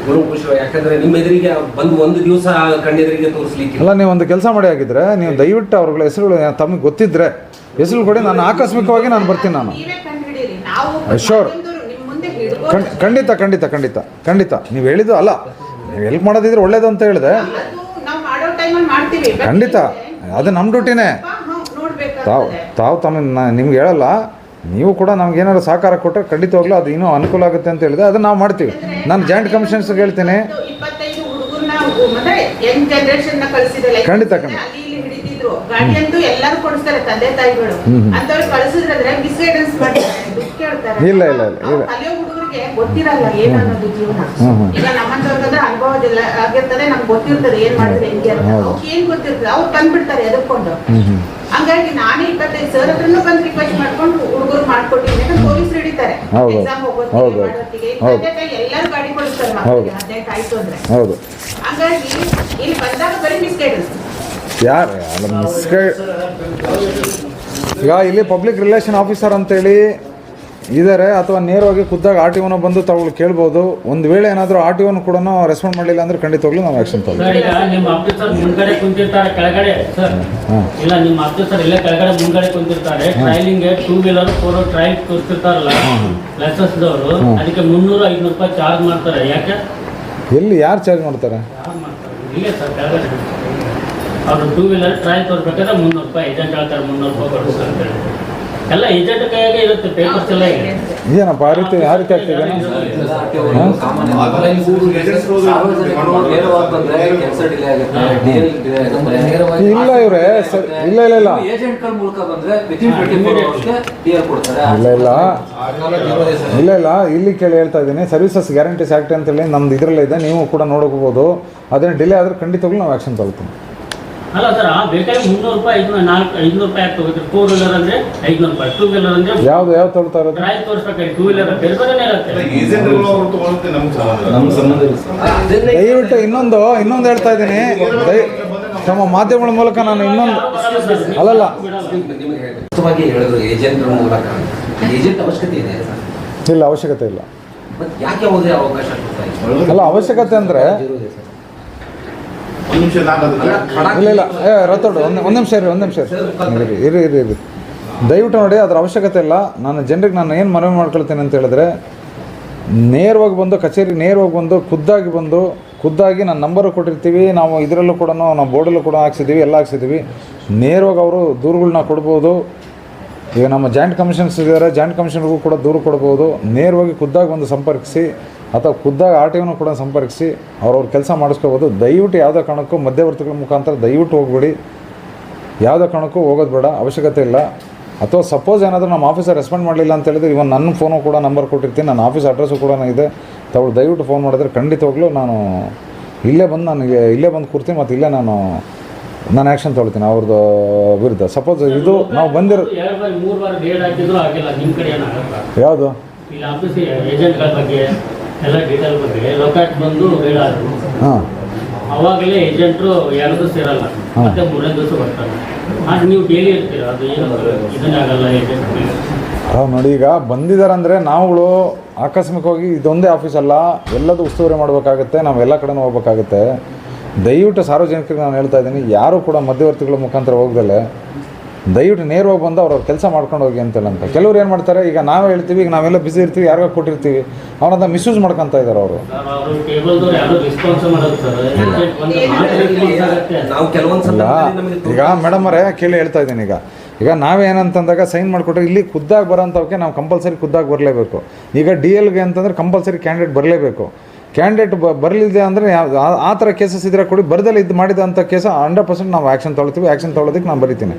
ಗುಣಪುರುಷ ಯಾಕಂದ್ರೆ ನಿಮ್ಮ ಎದುರಿಗೆ ಬಂದು ಒಂದು ದಿವಸ ಕಣ್ಣೆದುರಿಗೆ ತೋರಿಸ್ಲಿಕ್ಕೆ ಅಲ್ಲ. ನೀವು ಒಂದು ಕೆಲಸ ಮಾಡಿ ಆಗಿದ್ರೆ ನೀವು ದಯವಿಟ್ಟು ಅವ್ರಗಳ ಹೆಸರುಗಳು ತಮಗೆ ಗೊತ್ತಿದ್ರೆ ಹೆಸರು ಕೊಡಿ. ನಾನು ಆಕಸ್ಮಿಕವಾಗಿ ನಾನು ಬರ್ತೀನಿ. ನಾನು ಶೋರ್, ಖಂಡಿತ ಖಂಡಿತ ಖಂಡಿತ ಖಂಡಿತ ನೀವು ಹೇಳಿದ್ದು ಅಲ್ಲ, ನೀವು ಹೆಲ್ಪ್ ಮಾಡೋದಿದ್ರೆ ಒಳ್ಳೇದು ಅಂತ ಹೇಳಿದೆ. ಖಂಡಿತ ಅದು ನಮ್ಮ ಡ್ಯೂಟಿನೇ. ತಾವು ನಿಮ್ಗೆ ಹೇಳಲ್ಲ, ನೀವು ಕೂಡ ನಮ್ಗೆ ಏನಾದ್ರು ಸಹಕಾರ ಕೊಟ್ಟರೆ ಖಂಡಿತವಾಗ್ಲೂ ಅದು ಇನ್ನೂ ಅನುಕೂಲ ಆಗುತ್ತೆ ಅಂತ ಹೇಳಿದೆ. ಅದನ್ನು ನಾವು ಮಾಡ್ತೀವಿ. ನಾನು ಜಾಯಿಂಟ್ ಕಮಿಷನ್ಸ್ಗೆ ಹೇಳ್ತೀನಿ. ಖಂಡಿತ ಖಂಡಿತ ಇಲ್ಲ ಇಲ್ಲ ಇಲ್ಲ ಗೊತ್ತಿರಲ್ಲ ಏನನ್ನೋದು ಜೀವನ. ಈಗ ನಮ್ಮಂತವ್ರಿಗೆ ಅನುಭವ ಆಗಿರ್ತದೆ, ನಮ್ಗೆ ಗೊತ್ತಿರ್ತದೆ ಏನ್ ಮಾಡಿದ್ರೆ ಹೆಂಗೆ ಅಂತ. ಏನ್ ಗೊತ್ತಿರ್ತದೆ ಅವ್ರು ಬಂದ್ಬಿಡ್ತಾರೆ ಎದರ್ಕೊಂಡು. ಹಂಗಾಗಿ ನಾನೇ 25 ಸರ್ ಹತ್ರನೂ ಬಂದು ರಿಕ್ವೆಸ್ಟ್ ಮಾಡ್ಕೊಂಡು ಹುಡುಗರು ಮಾಡ್ಕೊಟ್ಟಿದ್ದೀನಿ. ಪೊಲೀಸರು ಹಿಡಿತಾರೆ ಎಕ್ಸಾಮ್ ಹೋಗೋತ್ತಿಗೆ ಎಲ್ಲರೂ ಗಾಡಿ ಕೊಡಿಸ್ತಾರೆ ಮಕ್ಕಳಿಗೆ 18 ಆಯ್ತು ಅಂದ್ರೆ. ಹಂಗಾಗಿ ಇಲ್ಲಿ ಬಂದಾಗ ಬರೀ ಮಿಸ್ಗೈಡೆನ್ಸ್. ಯಾರು ಈಗ ಇಲ್ಲಿ ಪಬ್ಲಿಕ್ ರಿಲೇಷನ್ ಆಫೀಸರ್ ಅಂತೇಳಿ ಇದ್ದಾರೆ, ಅಥವಾ ನೇರವಾಗಿ ಖುದ್ದಾಗಿ ಆರ್ ಟಿ ಒನ ಬಂದು ತಾವು ಕೇಳ್ಬೋದು. ಒಂದು ವೇಳೆ ಏನಾದರೂ ಆರ್ ಟಿ ಒನು ಕೂಡ ರೆಸ್ಪಾಂಡ್ ಮಾಡಲಿಲ್ಲ ಅಂದ್ರೆ ಖಂಡಿತವಾಗ್ಲೂ ನಾವು ಆ್ಯಕ್ಷನ್ ತಗೊಳ್ತೀವಿ. ಈಗ ನಿಮ್ಮ ಆಫೀಸರ್ ಮುಂದ್ಗಡೆ ಕುಂತಿರ್ತಾರೆ ಕೆಳಗಡೆ ಸರ್, ಇಲ್ಲ ನಿಮ್ಮ ಆಫೀಸರ್ ಇಲ್ಲೇ ಕೆಳಗಡೆ ಮುಂದ್ಗಡೆ ಕುಂತಿರ್ತಾರೆ. ಟ್ರೈಲಿಂಗ್ಗೆ 2 ವೀಲರ್ 4 ವೀಲರ್ ಟ್ರೈಲ್ ತೋರಿಸ್ತಿರ್ತಾರಲ್ಲ ಲೈಸೆನ್ಸ್ದವರು, ಅದಕ್ಕೆ 300-500 ರೂಪಾಯಿ ಚಾರ್ಜ್ ಮಾಡ್ತಾರೆ. ಯಾಕೆ? ಎಲ್ಲಿ ಯಾರು ಚಾರ್ಜ್ ಮಾಡ್ತಾರೆ? ಇಲ್ಲೇ ಸರ್ ಕೆಳಗಡೆ ಅವರು 2 ವೀಲರ್ ಟ್ರೈಲ್ ತೋರ್ಬೇಕಾದ್ರೆ 300 ರೂಪಾಯಿ ಏಜೆಂಟ್ ಹೇಳ್ತಾರೆ, 300 ರೂಪಾಯಿ ಕೊಡಿಸ್ತಾರೆ ಅಂತ ಹೇಳಿ. ಎಲ್ಲ ಏಜೆಂಟ್ ಕೈಯಾಗೆ ಇರುತ್ತೆ, ಪೇಪರ್ಸ್ ಎಲ್ಲ ಇದೆ. ಏನಪ್ಪ ಆ ರೀತಿ ಆಗ್ತಿದೆ? ಇಲ್ಲ ಇವರೇ ಇಲ್ಲ ಇಲ್ಲ ಇಲ್ಲ ಇಲ್ಲ ಇಲ್ಲ ಇಲ್ಲಿ ಕೇಳಿ ಹೇಳ್ತಾ ಇದ್ದೀನಿ. ಸರ್ವಿಸಸ್ ಗ್ಯಾರಂಟೀಸ್ ಆ್ಯಕ್ಟ್ ಅಂತೇಳಿ ನಮ್ದು ಇದರಲ್ಲೇ ಇದೆ, ನೀವು ಕೂಡ ನೋಡ್ಕೋಬೋದು. ಅದನ್ನು ಡಿಲೇ ಆದರೆ ಖಂಡಿತವಾಗ್ಲೂ ನಾವು ಆ್ಯಕ್ಷನ್ ತಗೊಳ್ತೀವಿ. ಅಲ್ಲ ಸರ್, ಬೇಕಾದ್ರೆ 300 ರೂಪಾಯಿ 500 ರೂಪಾಯಿ ಆಗ್ತದೆ. 4 ವೀಲರ್ ಅಂದ್ರೆ 500 ರೂಪಾಯಿ, 2 ವೀಲರ್ ಅಂದ್ರೆ ಯಾವ್ದು ತಗೊಳ್ತಾ ಇರೋದು? ಟ್ರೈಲ್ ತೋರಿಸ್ಬೇಕಾಗಿ 2 ವೀಲರ್ ಬೇರೆ ಬೇರೆನೇ ಇರುತ್ತೆ. ದಯವಿಟ್ಟು ಇನ್ನೊಂದು ಹೇಳ್ತಾ ಇದ್ದೀನಿ. ನಮ್ಮ ಮಾಧ್ಯಮಗಳ ಮೂಲಕ ನಾನು ಇನ್ನೊಂದು ಅಲ್ಲಲ್ಲ ಏಜೆಂಟ್ ಮೂಲಕ ಏಜೆಂಟ್ ಅವಶ್ಯಕತೆ ಇದೆ ಇಲ್ಲ, ಅವಶ್ಯಕತೆ ಇಲ್ಲ. ಯಾಕೆ ಹೋದ್ರೆ ಅವಕಾಶ ಅಲ್ಲ, ಅವಶ್ಯಕತೆ ಅಂದರೆ ಇಲ್ಲ ಇಲ್ಲ ರತ್ತೋಡು ಒಂದು ನಿಮಿಷ ಇರಿ. ದಯವಿಟ್ಟು ನೋಡಿ, ಅದರ ಅವಶ್ಯಕತೆ ಇಲ್ಲ. ನಾನು ಜನರಿಗೆ ನಾನು ಏನು ಮನವಿ ಮಾಡ್ಕೊಳ್ತೇನೆ ಅಂತ ಹೇಳಿದ್ರೆ, ನೇರವಾಗಿ ಬಂದು ಕಚೇರಿ ನೇರವಾಗಿ ಬಂದು ಖುದ್ದಾಗಿ ನಾನು ನಂಬರು ಕೊಟ್ಟಿರ್ತೀವಿ. ನಾವು ಇದರಲ್ಲೂ ಕೂಡ ನಾವು ಬೋರ್ಡಲ್ಲೂ ಕೂಡ ಹಾಕ್ಸಿದ್ದೀವಿ, ಎಲ್ಲ ಹಾಕ್ಸಿದ್ದೀವಿ. ನೇರವಾಗಿ ಅವರು ದೂರುಗಳನ್ನ ಕೊಡ್ಬೋದು. ಈಗ ನಮ್ಮ ಜಾಯಿಂಟ್ ಕಮಿಷನ್ಸ್ ಇದ್ದಾರೆ, ಜಾಯಿಂಟ್ ಕಮಿಷನ್ಗೂ ಕೂಡ ದೂರು ಕೊಡ್ಬೋದು. ನೇರವಾಗಿ ಖುದ್ದಾಗಿ ಬಂದು ಸಂಪರ್ಕಿಸಿ ಅಥವಾ ಖುದ್ದಾಗಿ ಆರ್ ಟಿ ಒನೂ ಕೂಡ ಸಂಪರ್ಕಿಸಿ ಅವ್ರವ್ರ ಕೆಲಸ ಮಾಡಿಸ್ಕೋಬೋದು. ದಯವಿಟ್ಟು ಯಾವುದೇ ಕಾರಣಕ್ಕೂ ಮಧ್ಯವರ್ತಿಗಳ ಮುಖಾಂತರ ದಯವಿಟ್ಟು ಹೋಗ್ಬೇಡಿ. ಯಾವುದೇ ಕಾರಣಕ್ಕೂ ಹೋಗೋದು ಬೇಡ, ಅವಶ್ಯಕತೆ ಇಲ್ಲ. ಅಥವಾ ಸಪೋಸ್ ಏನಾದರೂ ನಮ್ಮ ಆಫೀಸರ್ ರೆಸ್ಪಾಂಡ್ ಮಾಡಲಿಲ್ಲ ಅಂತ ಹೇಳಿದ್ರೆ ಇವನ್ ನನ್ನ ಫೋನು ಕೂಡ ನಂಬರ್ ಕೊಟ್ಟಿರ್ತೀನಿ, ನನ್ನ ಆಫೀಸ್ ಅಡ್ರೆಸ್ಸು ಕೂಡ ಇದೆ. ತಾವು ದಯವಿಟ್ಟು ಫೋನ್ ಮಾಡಿದ್ರೆ ಖಂಡಿತವಾಗ್ಲೂ ನಾನು ಇಲ್ಲೇ ಬಂದು ಕೂರ್ತೀನಿ ಮತ್ತು ಇಲ್ಲೇ ನಾನು ಆ್ಯಕ್ಷನ್ ತೊಗೊಳ್ತೀನಿ ಅವ್ರದ್ದು ವಿರುದ್ಧ. ಸಪೋಸ್ ಇದು ನಾವು ಬಂದಿರೋ 2-3 ಬಾರಿ ಡೇಟ್ ಹಾಕಿದ್ರು ಆಗಿಲ್ಲ, ನಿಮ್ಮ ಕಡೆ ಏನಾಗಲ್ಲ? ಯಾವುದು ಇಲ್ಲಿ ಆಫೀಸ್ ಏಜೆಂಟ್ಗಳ ಬಗ್ಗೆ ಎಲ್ಲ ಡೀಟೇಲ್ ಬಗ್ಗೆ ಲೊಕೇಟ್ ಬಂದು ಹೇಳಾದ್ರು. ಅವಾಗಲೇ ಏಜೆಂಟ್ರು 2 ದಿವಸ ಇರಲ್ಲ, ಮತ್ತೆ 3ನೇ ದಿವಸ ಬರ್ತಾರೆ. ಅದು ನೀವು ಡೈಲಿ ಇರ್ತೀರ, ಅದು ಏನು ಇದನ್ನೇ ಆಗಲ್ಲ ಏಜೆಂಟ್. ನೋಡಿ, ಈಗ ಬಂದಿದ್ದಾರೆ ಅಂದರೆ ನಾವುಗಳು ಆಕಸ್ಮಿಕವಾಗಿ ಇದೊಂದೇ ಆಫೀಸ್ ಅಲ್ಲ, ಎಲ್ಲದೂ ಉಸ್ತುವಾರಿ ಮಾಡಬೇಕಾಗುತ್ತೆ, ನಾವು ಎಲ್ಲ ಕಡೆನೂ ಹೋಗ್ಬೇಕಾಗುತ್ತೆ. ದಯವಿಟ್ಟು ಸಾರ್ವಜನಿಕರಿಗೆ ನಾನು ಹೇಳ್ತಾ ಇದ್ದೀನಿ, ಯಾರೂ ಕೂಡ ಮಧ್ಯವರ್ತಿಗಳ ಮುಖಾಂತರ ಹೋಗ್ದಲ್ಲೇ ದಯವಿಟ್ಟು ನೇರವಾಗಿ ಬಂದು ಅವ್ರವ್ರ ಕೆಲಸ ಮಾಡ್ಕೊಂಡು ಹೋಗಿ ಅಂತ. ಕೆಲವ್ರು ಏನು ಮಾಡ್ತಾರೆ, ಈಗ ನಾವೇ ಹೇಳ್ತೀವಿ, ಈಗ ನಾವೆಲ್ಲ ಬಿಸಿ ಇರ್ತೀವಿ, ಯಾರಿಗ ಕೊಟ್ಟಿರ್ತೀವಿ, ಅವನಂತ ಮಿಸ್ಯೂಸ್ ಮಾಡ್ಕೊತಾ ಇದ್ದಾರೆ ಅವರು. ಈಗ ಮೇಡಮ್ ಅವರೇ ಕೇಳಿ ಹೇಳ್ತಾ ಇದ್ದೀನಿ. ಈಗ ನಾವೇನಂತಂದಾಗ ಸೈನ್ ಮಾಡಿಕೊಟ್ರೆ ಇಲ್ಲಿ ಖುದ್ದಾಗಿ ಬರೋಂಥವಕ್ಕೆ ನಾವು ಕಂಪಲ್ಸರಿ ಖುದ್ದಾಗಿ ಬರಲೇಬೇಕು. ಈಗ DLಗೆ ಅಂತಂದರೆ ಕಂಪಲ್ಸರಿ ಕ್ಯಾಂಡಿಡೇಟ್ ಬರಲೇಬೇಕು. ಕ್ಯಾಂಡಿಡೇಟ್ ಬರಲಿದೆ ಅಂದರೆ ಆ ಥರ ಕೇಸಸ್ ಇದ್ರೆ ಕೊಡಿ. ಬರ್ದಲ್ಲಿ ಇದು ಮಾಡಿದಂಥ ಕೇಸ 100% ನಾವು ಆ್ಯಕ್ಷನ್ ತೊಗೊಳ್ತೀವಿ. ಆ್ಯಕ್ಷನ್ ತೊಗೊಳೋದಕ್ಕೆ ನಾನು ಬರೀತೀನಿ.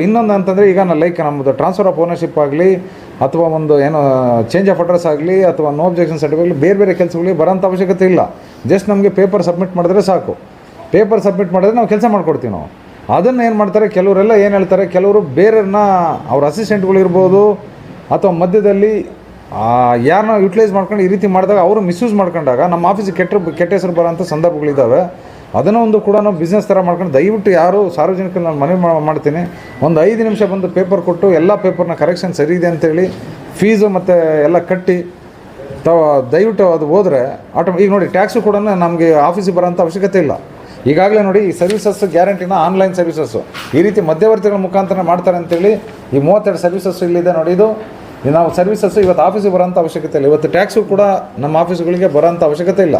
ಇನ್ನೊಂದು ಅಂತಂದರೆ, ಈಗ ಲೈಕ್ ನಮ್ಮದು ಟ್ರಾನ್ಸ್ಫರ್ ಆಫ್ ಓನರ್ಶಿಪ್ ಆಗಲಿ ಅಥವಾ ಒಂದು ಏನೋ ಚೇಂಜ್ ಆಫ್ ಅಡ್ರೆಸ್ ಆಗಲಿ ಅಥವಾ ನೋ ಅಬ್ಜೆಕ್ಷನ್ ಸರ್ಟಿಫಿಕೇಟ್ ಬೇರೆ ಕೆಲಸಗಳಿಗೆ ಬರೋಂಥ ಅವಶ್ಯಕತೆ ಇಲ್ಲ. ಜಸ್ಟ್ ನಮಗೆ ಪೇಪರ್ ಸಬ್ಮಿಟ್ ಮಾಡಿದ್ರೆ ಸಾಕು. ಪೇಪರ್ ಸಬ್ಮಿಟ್ ಮಾಡಿದ್ರೆ ನಾವು ಕೆಲಸ ಮಾಡ್ಕೊಡ್ತೀವಿ ನಾವು. ಅದನ್ನು ಏನು ಮಾಡ್ತಾರೆ, ಕೆಲವರೆಲ್ಲ ಏನು ಹೇಳ್ತಾರೆ, ಕೆಲವರು ಬೇರೆಯವ್ರನ್ನ ಅವ್ರ ಅಸಿಸ್ಟೆಂಟ್ಗಳಿರ್ಬೋದು ಅಥವಾ ಮಧ್ಯದಲ್ಲಿ ಯಾರನ್ನ ಯುಟಿಲೈಸ್ ಮಾಡ್ಕೊಂಡು ಈ ರೀತಿ ಮಾಡಿದಾಗ ಅವರು ಮಿಸ್ಯೂಸ್ ಮಾಡ್ಕೊಂಡಾಗ ನಮ್ಮ ಆಫೀಸಿಗೆ ಕೆಟ್ಟ ಹೆಸರು ಬರೋಂಥ ಸಂದರ್ಭಗಳಿದ್ದಾವೆ. ಅದನ್ನು ಒಂದು ಕೂಡ ನಾವು ಬಿಸ್ನೆಸ್ ಥರ ಮಾಡ್ಕೊಂಡು ದಯವಿಟ್ಟು ಯಾರು ಸಾರ್ವಜನಿಕರು ನಾನು ಮನವಿ ಮಾಡ್ತೀನಿ, ಒಂದು 5 ನಿಮಿಷ ಬಂದು ಪೇಪರ್ ಕೊಟ್ಟು ಎಲ್ಲ ಪೇಪರ್ನ ಕರೆಕ್ಷನ್ ಸರಿ ಇದೆ ಅಂತೇಳಿ ಫೀಸು ಮತ್ತು ಎಲ್ಲ ಕಟ್ಟಿ ದಯವಿಟ್ಟು ಅದು ಹೋದರೆ ಈಗ ನೋಡಿ ಟ್ಯಾಕ್ಸು ಕೂಡ ನಮಗೆ ಆಫೀಸಿಗೆ ಬರೋಂಥ ಅವಶ್ಯಕತೆ ಇಲ್ಲ. ಈಗಾಗಲೇ ನೋಡಿ ಈ ಸರ್ವಿಸಸ್ ಗ್ಯಾರಂಟಿನ ಆನ್ಲೈನ್ ಸರ್ವಿಸಸ್ಸು ಈ ರೀತಿ ಮಧ್ಯವರ್ತಿಗಳ ಮುಖಾಂತರ ಮಾಡ್ತಾರೆ ಅಂತೇಳಿ ಈ 32 ಸರ್ವಿಸಸ್ ಇಲ್ಲಿದೆ ನೋಡಿ. ಇದು ನಾವು ಸರ್ವಿಸಸ್ಸು ಇವತ್ತು ಆಫೀಸಿಗೆ ಬರೋಂಥ ಅವಶ್ಯಕತೆ ಇಲ್ಲ. ಇವತ್ತು ಟ್ಯಾಕ್ಸು ಕೂಡ ನಮ್ಮ ಆಫೀಸುಗಳಿಗೆ ಬರೋಂಥ ಅವಶ್ಯಕತೆ ಇಲ್ಲ.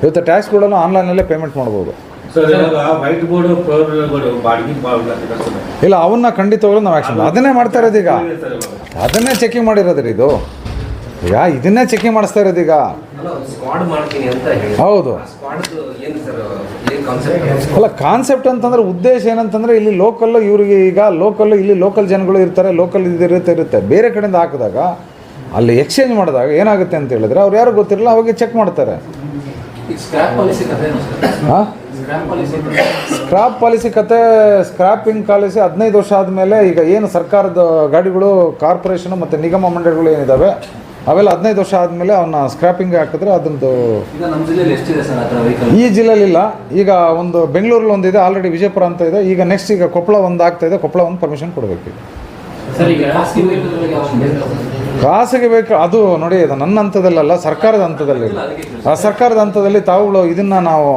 ಇವತ್ತು ಟ್ಯಾಕ್ಸ್ಗಳನ್ನು ಆನ್ಲೈನಲ್ಲೇ ಪೇಮೆಂಟ್ ಮಾಡ್ಬೋದು. ಇಲ್ಲ, ಅವನ್ನ ಖಂಡಿತವಾಗ್ಲೂ ನಾವು ಆ್ಯಕ್ಷನ್ ಅದನ್ನೇ ಮಾಡ್ತಾ ಇರೋದು. ಈಗ ಅದನ್ನೇ ಚೆಕಿಂಗ್ ಮಾಡಿರೋದ್ರಿ ಇದು. ಈಗ ಇದನ್ನೇ ಚೆಕಿಂಗ್ ಮಾಡಿಸ್ತಾ ಇರೋದು ಈಗ. ಹೌದು, ಅಲ್ಲ ಕಾನ್ಸೆಪ್ಟ್ ಅಂತಂದ್ರೆ ಉದ್ದೇಶ ಏನಂತಂದರೆ ಇಲ್ಲಿ ಲೋಕಲ್ಲು ಇವರಿಗೆ ಈಗ ಇಲ್ಲಿ ಲೋಕಲ್ ಜನಗಳು ಇರ್ತಾರೆ, ಲೋಕಲ್ ಇರುತ್ತೆ. ಬೇರೆ ಕಡೆಯಿಂದ ಹಾಕಿದಾಗ ಅಲ್ಲಿ ಎಕ್ಸ್ಚೇಂಜ್ ಮಾಡಿದಾಗ ಏನಾಗುತ್ತೆ ಅಂತ ಹೇಳಿದ್ರೆ ಅವ್ರು ಯಾರು ಗೊತ್ತಿರಲ್ಲ, ಅವಾಗ ಚೆಕ್ ಮಾಡ್ತಾರೆ. ಸ್ಕ್ರಾಪ್ ಪಾಲಿಸಿ ಕತೆ, ಸ್ಕ್ರಾಪಿಂಗ್ ಪಾಲಿಸಿ 15 ವರ್ಷ ಆದಮೇಲೆ ಈಗ ಏನು ಸರ್ಕಾರದ ಗಾಡಿಗಳು, ಕಾರ್ಪೊರೇಷನ್ ಮತ್ತು ನಿಗಮ ಮಂಡಳಿಗಳು ಏನಿದ್ದಾವೆ ಅವೆಲ್ಲ 15 ವರ್ಷ ಆದಮೇಲೆ ಅವನ್ನ ಸ್ಕ್ರಾಪಿಂಗ್ ಹಾಕಿದ್ರೆ ಅದೊಂದು ಈ ಜಿಲ್ಲೆಯಲ್ಲಿಲ್ಲ. ಈಗ ಒಂದು ಬೆಂಗಳೂರಲ್ಲಿ ಒಂದಿದೆ, ಆಲ್ರೆಡಿ ವಿಜಯಪುರ ಅಂತ ಇದೆ. ಈಗ ನೆಕ್ಸ್ಟ್ ಈಗ ಕೊಪ್ಪಳ ಒಂದು ಆಗ್ತಾ ಇದೆ. ಕೊಪ್ಪಳ ಒಂದು ಪರ್ಮಿಷನ್ ಕೊಡಬೇಕು. ಖಾಸಗಿ ಬೇಕು ಅದು ನೋಡಿ, ಅದು ನನ್ನ ಹಂತದಲ್ಲ, ಸರ್ಕಾರದ ಹಂತದಲ್ಲಿ. ಆ ಸರ್ಕಾರದ ಹಂತದಲ್ಲಿ ತಾವುಗಳು ಇದನ್ನು ನಾವು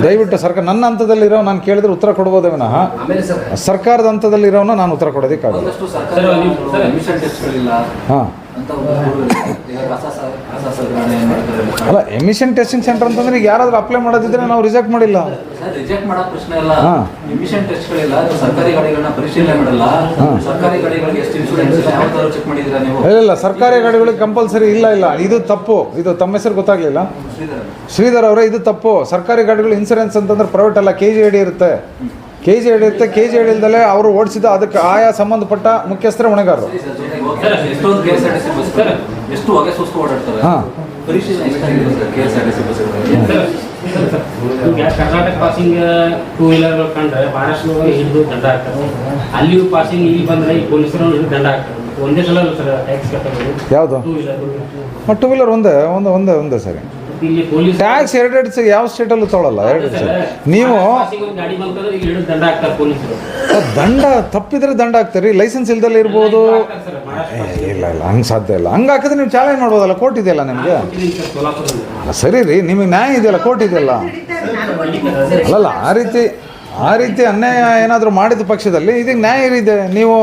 ದಯವಿಟ್ಟು ನನ್ನ ಹಂತದಲ್ಲಿರೋ ನಾನು ಕೇಳಿದ್ರೆ ಉತ್ತರ ಕೊಡ್ಬೋದೇ ವಿನಃ ಸರ್ಕಾರದ ಹಂತದಲ್ಲಿರೋನ ನಾನು ಉತ್ತರ ಕೊಡೋದಕ್ಕಾಗಲ್ಲ. ಹಾಂ, ಅಲ್ಲ ಎಮಿಷನ್ ಟೆಸ್ಟಿಂಗ್ ಸೆಂಟರ್ ಅಂತಂದ್ರೆ ಈಗ ಯಾರಾದ್ರೂ ಅಪ್ಲೈ ಮಾಡೋದಿದ್ರೆ ನಾವು ರಿಜೆಕ್ಟ್ ಮಾಡಿಲ್ಲ. ರಿಜೆಕ್ಟ್ ಮಾಡೋ ಪ್ರಶ್ನೆ ಇಲ್ಲ. ಎಮಿಷನ್ ಟೆಸ್ಟ್ಗಳಿಲ್ಲ, ಸರ್ಕಾರಿ ಗಾಡಿಗಳನ್ನ ಪರಿಶೀಲನೆ ಮಾಡಲ್ಲ. ಸರ್ಕಾರಿ ಗಾಡಿಗಳಿಗೆ ಎಷ್ಟು ಇನ್ಶೂರೆನ್ಸ್ ಯಾವ ಚೆಕ್ ಮಾಡಿದ್ದೀರಾ ನೀವು? ಇಲ್ಲ, ಸರ್ಕಾರಿ ಗಾಡಿಗಳಿಗೆ ಕಂಪಲ್ಸರಿ ಇಲ್ಲ. ಇದು ತಪ್ಪು. ಇದು ತಮ್ಮ ಹೆಸರು ಗೊತ್ತಾಗ್ಲಿಲ್ಲ, ಶ್ರೀಧರ್ ಅವರೇ, ಇದು ತಪ್ಪು. ಸರ್ಕಾರಿ ಗಾಡಿಗಳು ಇನ್ಸೂರೆನ್ಸ್ ಅಂತಂದ್ರೆ ಪ್ರೈವೇಟ್ ಅಲ್ಲ, KGID ಇರುತ್ತೆ. KGID ಇಲ್ದಲೆ ಅವರು ಓಡಿಸಿದ ಅದಕ್ಕೆ ಆಯಾ ಸಂಬಂಧಪಟ್ಟ ಮುಖ್ಯಸ್ಥರೇ ಹೊಣೆಗಾರರು. ಎಷ್ಟು ಹೊಗೆ ಸುಸ್ತು ಓಡಾಡ್ತಾರೆ. ಈಗ ಕರ್ನಾಟಕ ಪಾಸಿಂಗ್ 2 ವೀಲರ್ ಕಂಡ್ರೆ ಮಹಾರಾಷ್ಟ್ರದೊಳಗೆ ಹಿಡಿದು ದಂಡ ಹಾಕ್ತಾರೆ. ಅಲ್ಲಿಯೂ ಪಾಸಿಂಗ್ ಇಲ್ಲಿ ಬಂದ್ರೆ ಈ ಪೊಲೀಸರು ದಂಡ ಹಾಕ್ತಾರೆ. ಒಂದೇ ಸಲ ಸರ್ ಟ್ಯಾಕ್ಸ್ ಕಟ್ಟೋದು. ಯಾವುದು 2 ವೀಲರ್ ಒಂದೇ ಸರಿ. ಟ್ಯಾಕ್ಸ್ 2 ಯಾವ ಸ್ಟೇಟಲ್ಲೂ ತೊಗೊಳಲ್ಲ. 2 ನೀವು ದಂಡ ತಪ್ಪಿದ್ರೆ ದಂಡ ಹಾಕ್ತಾರೆ. ಲೈಸೆನ್ಸ್ ಇಲ್ದಲ್ಲೇ ಇರ್ಬೋದು. ಇಲ್ಲ ಹಂಗೆ ಸಾಧ್ಯ ಇಲ್ಲ. ಹಂಗೆ ಹಾಕಿದ್ರೆ ನೀವು ಚಾಲೆಂಜ್ ಮಾಡ್ಬೋದಲ್ಲ, ಕೋರ್ಟ್ ಇದೆಯಲ್ಲ ನಿಮಗೆ. ಸರಿ ರೀ, ನಿಮಗೆ ನ್ಯಾಯ ಇದೆಯಲ್ಲ, ಕೋರ್ಟ್ ಇದೆಯಲ್ಲ. ಅಲ್ಲಲ್ಲ, ಆ ರೀತಿ ಅನ್ಯಾಯ ಏನಾದರೂ ಮಾಡಿದ ಪಕ್ಷದಲ್ಲಿ ಇದಕ್ಕೆ ನ್ಯಾಯ ಇದೆ. ನೀವು